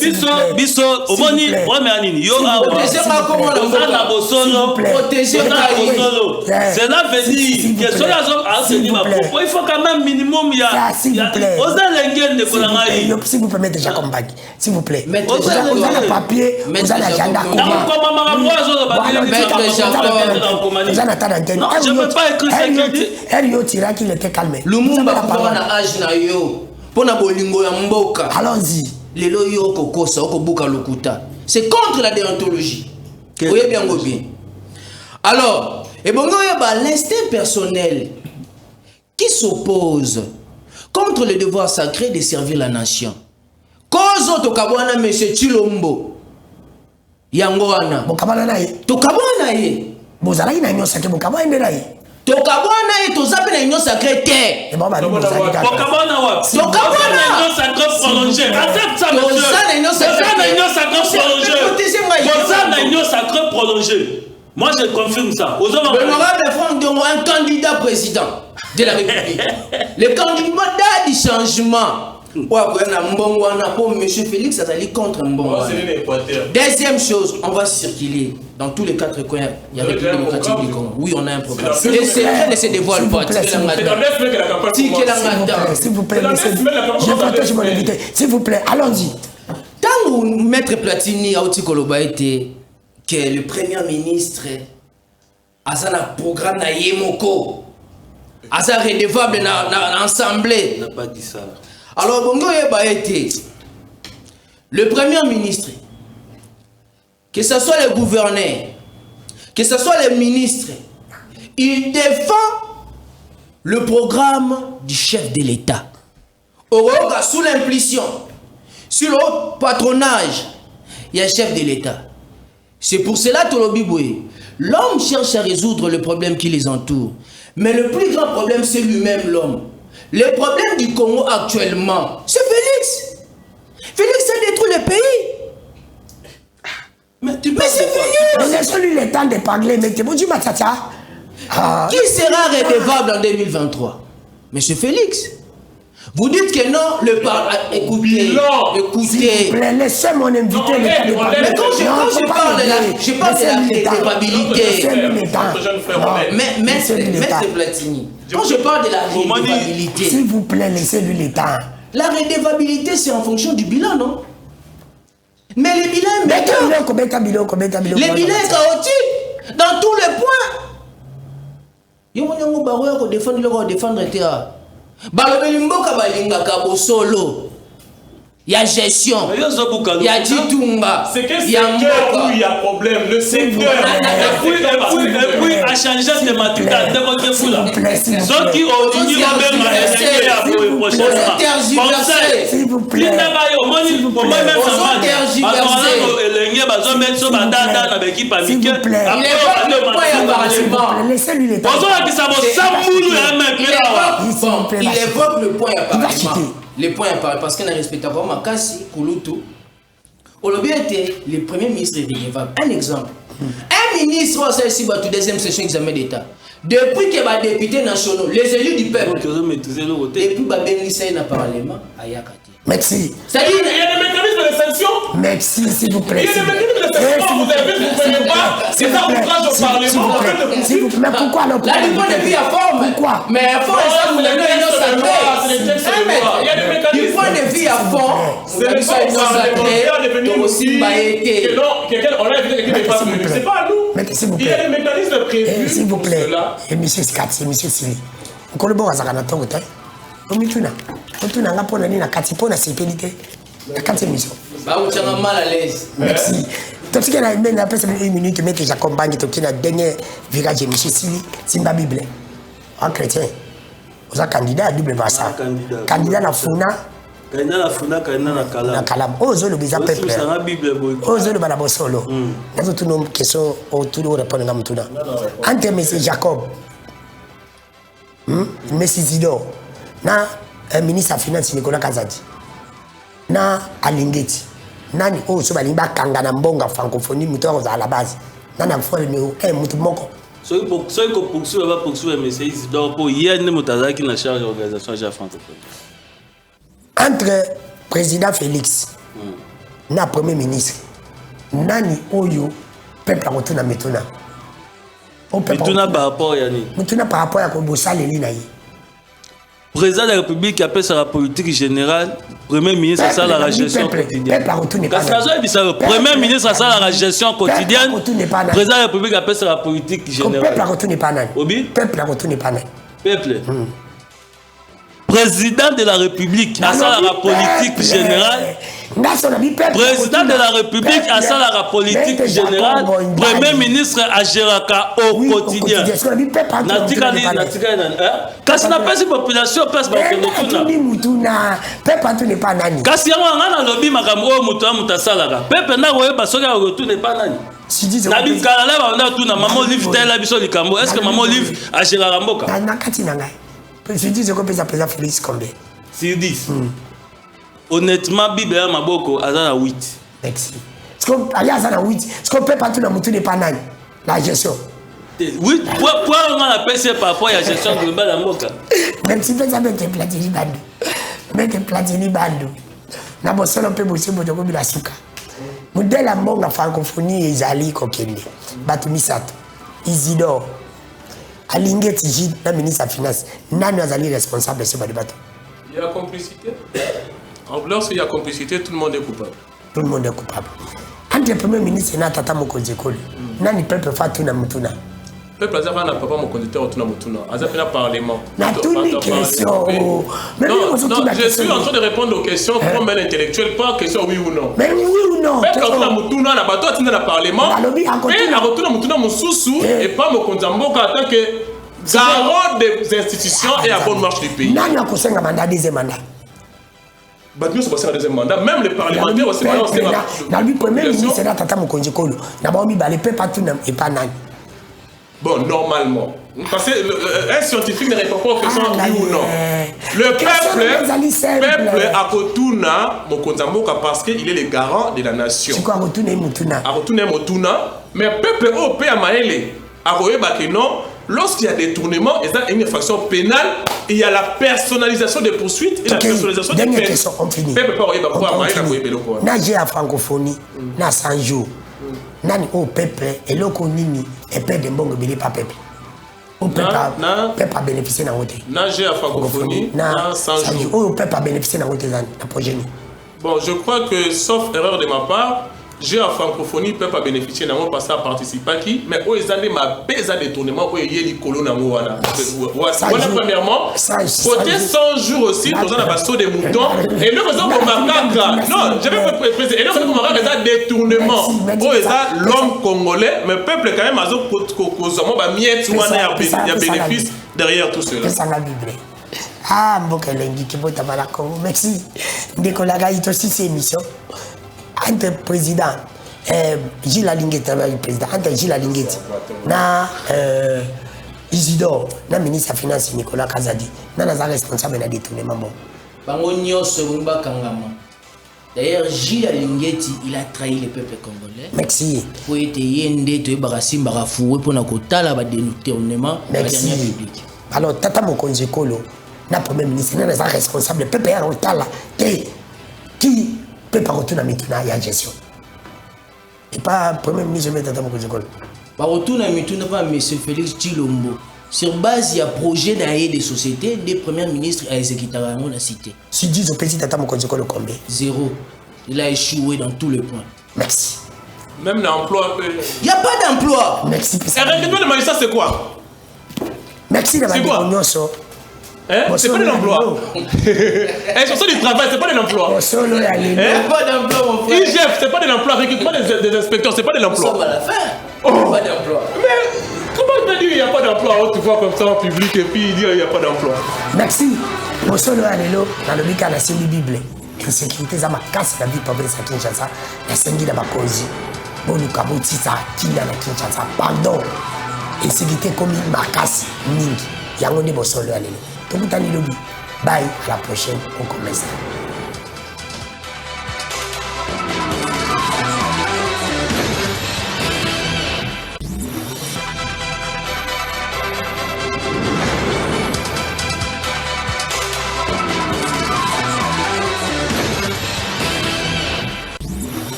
qui cela veut dire que cela il faut quand même minimum s'il vous plaît, déjà comme bague. S'il vous plaît. Vous avez le papier, vous avez l'agenda. Je ne peux pas écrire ça. Erio Tira qu'il était calmé. Lumumba Pona âge na yo. Pona bolingo ya mboka. Allons-y. Lelo yo kokosa okobuka lokuta. C'est contre la déontologie. Oye bien go bien. Alors, et bongo yeba l'instinct personnel qui s'oppose contre le devoir sacré de servir la nation. Kozo tokabwana monsieur Chilombo yangoana bokabana naye tokabwana ye bozalaki na union sacrée bokabwana ndela ye tokabwana ye tozape na union sacrée te bokabwana wapi tokabwana union sacrée prolongée accepte ça monsieur tozana union sacrée prolongée moi je confirme ça l'honorable Franck Diongo un candidat président de la République le candidat du changement. Monsieur Félix Azali contre Mbongo. Deuxième chose, on va circuler dans tous les 4 coins. Il y a des République démocratique du Congo. Oui, on a un programme. Les secrets ne se dévoilent pas. S'il vous plaît, je partage mon invité. S'il vous plaît, allons-y. Tant où Maître Platini a aussi été que le Premier ministre a un programme na Yemoko, a un redevable dans l'Assemblée. Il n'a pas dit ça. Alors, Bongo Yeba été le Premier ministre, que ce soit le gouverneur, que ce soit les ministres, il défend le programme du chef de l'État. Sous l'impulsion, sur le patronage, il y a un chef de l'État. C'est pour cela que l'homme cherche à résoudre le problème qui les entoure. Mais le plus grand problème, c'est lui-même, l'homme. Le problème du Congo actuellement, c'est Félix. Félix a détruit le pays. Mais c'est Félix. Laissez-lui le temps de parler, mais tu dis, Matata. Qui sera redevable en 2023? Monsieur Félix. Vous dites que non, le parlement. Écoutez. S'il vous plaît, laissez mon invité le temps de parler. Mais quand je parle de la redevabilité. Maître Platini. Quand je parle de la redevabilité. S'il vous plaît, laissez-lui le temps. La redevabilité, c'est en fonction du bilan, non? Mais le bilan est médiocre. Le bilan est chaotique dans tous les points. Yo monyango baro ya ko défendre le ko défendre terre. Balobeli mboka balingaka bosolo. Il y a gestion. Il y a Titunga. C'est quel secteur où il y a problème? Le secteur. Et puis, à changer de matuka, de fou là. Ceux qui ont dit s'il vous plaît. Laissez-lui le temps. Il évoque le point à parlement. Les points à parler parce qu'on a respecté pas Makassi, Kouloutou. Au lobby était le premier ministre redevable. Un exemple. Un ministre au la deuxième session examen d'État. Depuis que les députés nationaux, les élus du peuple, depuis que le parlement, Ayakati. Merci. C'est-à-dire il y a des mécanismes de sanction. Merci, s'il vous plaît. Il y a des mécanismes de sanction. Vous avez vu, vous ne pouvez pas. C'est ça, vous trace au Parlement. S'il vous plaît. Mais pourquoi alors? Là, du point de vue à forme. Pourquoi? Mais à forme, ça, vous l'avez il y a des mécanismes. Du point de vue à fond, c'est le soir de aussi baïté. On a évité quelqu'un n'est pas venu. C'est pas à nous. Mais s'il vous plaît. Il y a des mécanismes prévus. S'il vous plaît. Et monsieur Skati, et monsieur Sili. Vous avez bon à Zakanatongo. Omituna. Otuna nga pona ni na kati pona sipelité. Na kati émission. Ba vous êtes mal à l'aise. Merci. Tout ce qu'il a même après 1 minute mais que j'accompagne tout qui na dernier virage de monsieur Sili, Simba Bible. En chrétien. Vous êtes candidat à double vasa. Candidat na Funa. Candidat na Funa, candidat na Kalam. Na Kalam. Ozo le biza peuple. C'est Bible boy. Ozo le bala bosolo. Na tout nos questions autour de répondre ngam tuna. Entre monsieur Jacob. Monsieur Zidor. Na ministre des Finances Nicolas Kazadi na Alingeti nani so balimba kanga na mbonga francophonie muto à la base nana faut le numéro 1 muto moko so ko poursuivre va poursuivre mais c'est Isidore pour hier ne mutazaki na charge organisation ja francophonie entre président Félix na premier ministre nani oyo peuple retourna metuna metuna par rapport yani metuna par rapport à ko bosaleli na yi. Président de la République appelle ça la politique générale, Premier ministre ça la gestion quotidienne. Premier ministre ça la gestion quotidienne, Président de la République appelle ça la politique générale. Peuple. Président de la République a ça la politique générale. Président de la République a ça la politique générale. Premier ministre a Géraka au quotidien. Kasi na pesi population pesi ba kasi yango na lobi makambo o muto mutasalaka pepe na koyeba soki akotuna epa nani na bikala la banda tuna mama Olive tela biso likambo est-ce que mama Olive agiraka mboka na kati na ngai je dis que pesa président Félix combien sur 10 honnêtement bible ya maboko aza na 8 merci est-ce que alias na 8 est-ce que pepe tuna mutu ne pas nani la gestion. Oui, pourquoi on a appelé par rapport à la gestion globale à Moka? Même si vous avez été platini bandu. Mettez platini bandu. Na bosolo pe bosi boto ko bila suka. Modèle à monga francophonie ezali kokende. Batu misato. Isidore. Alingeti Jid na ministre des Finances. Nani azali responsable ce bateau? Il y a complicité. Lorsqu'il y a complicité, tout le monde est coupable. Tout le monde est coupable. Entre le premier ministre et Tata Mokonjekoli, nani peuple fatuna mutuna. Peuple azava na papa Mokonjekoli otuna mutuna. Azava na parlement. Na toutes les questions. Non, je suis en train de répondre aux questions comme un intellectuel, pas question oui ou non. Mais oui ou non. Peuple otuna mutuna na bato atina na parlement. Mais na otuna mutuna mususu et pas Mokonjamboka en tant que garant des institutions et à bonne marche du pays. Nani akosenga mandat deuxième mandat. Nous sommes deuxième mandat, même les parlementaires aussi. Dans le premier ministre, c'est Tata Mokonjekolo. D'abord, il ne peut pas tout et pas nani. Bon, normalement. Parce qu'un scientifique ne répond pas aux questions oui ou non. Le peuple a retourné Mokonzamboka parce qu'il est le garant de la nation. C'est quoi retourner Mutuna? A retourner Mutuna, mais le peuple européen a maëlé. A que non, lorsqu'il y a des tournements, il y a une infraction pénale, il y a la personnalisation des poursuites et la personnalisation des peines. Question, on finit. J'ai la francophonie, na 100 jours. Nani au peuple et l'oko nini et peuple de mbongo bili pa peuple. Au peuple a bénéficié dans votre. Na j'ai la francophonie na 100 jours. Au peuple a bénéficié dans votre projet. Bon, je crois que sauf erreur de ma part, j'ai la francophonie peuple a bénéficié dans mon passé à participer qui mais où ils allaient ma pesa détournement où il y a les colons dans moi. Voilà premièrement. Côté 100 jours aussi, nous avons un saut des moutons et nous faisons comme macaque. Non, je vais préciser. Et nous faisons comme un détournement. Où ils ont l'homme congolais, mais peuple quand même a un bénéfice derrière tout cela. Ah, Mbokelengi qui vote à la Congo. Merci. Nicolas Gaït aussi c'est émission. Entre président Gilles Alinguet, président entre Gilles Alinguet, na Isidore, na ministre de Finance Nicolas Kazadi, na responsable de détournement. D'ailleurs, Gilles Alinguet, il a trahi le peuple congolais. Merci. Pour être yende, tu es barassim barafoué pour na kotala ba détournement de la dernière publique. Alors, Tata Mokonzi Kolo, na premier ministre, na responsable le peuple a otala qui peut pas retourner à Mituna, il y a gestion. Et pas premier ministre, mais Tata Mokonzi Kolo. Par retourner à Mituna, pas M. Félix Tshilombo. Sur base, il y a projet d'ailleurs des sociétés, des premiers ministres à exécuter la cité. Si 10 au petit Tata Mokonzi Kolo combien? 0. Il a échoué dans tous les points. Merci. Même l'emploi. Il n'y a pas d'emploi. Merci. Et recrutement de magistrat, c'est quoi? Merci de m'avoir dit. C'est pas de l'emploi. Et sur ça du travail, c'est pas de l'emploi. Il n'y a pas d'emploi, mon frère. IGF, c'est pas de l'emploi. Recrutement des inspecteurs, c'est pas de l'emploi. Nous sommes à la fin. Il n'y a pas d'emploi. Mais comment tu as dit qu'il n'y a pas d'emploi? Tu vois comme ça en public et puis il dit qu'il n'y a pas d'emploi. Merci. Mon solo alelo, dans le Bika, la série Bible. Insécurité, ça m'a cassé la vie pour venir à Kinshasa. La série de ma cause. Bon, nous avons dit ça, Kinshasa, Kinshasa. Pardon. Insécurité comme ma casse, Ning. Yango de mon solo alelo. Tout le monde bye, à la prochaine, on commence.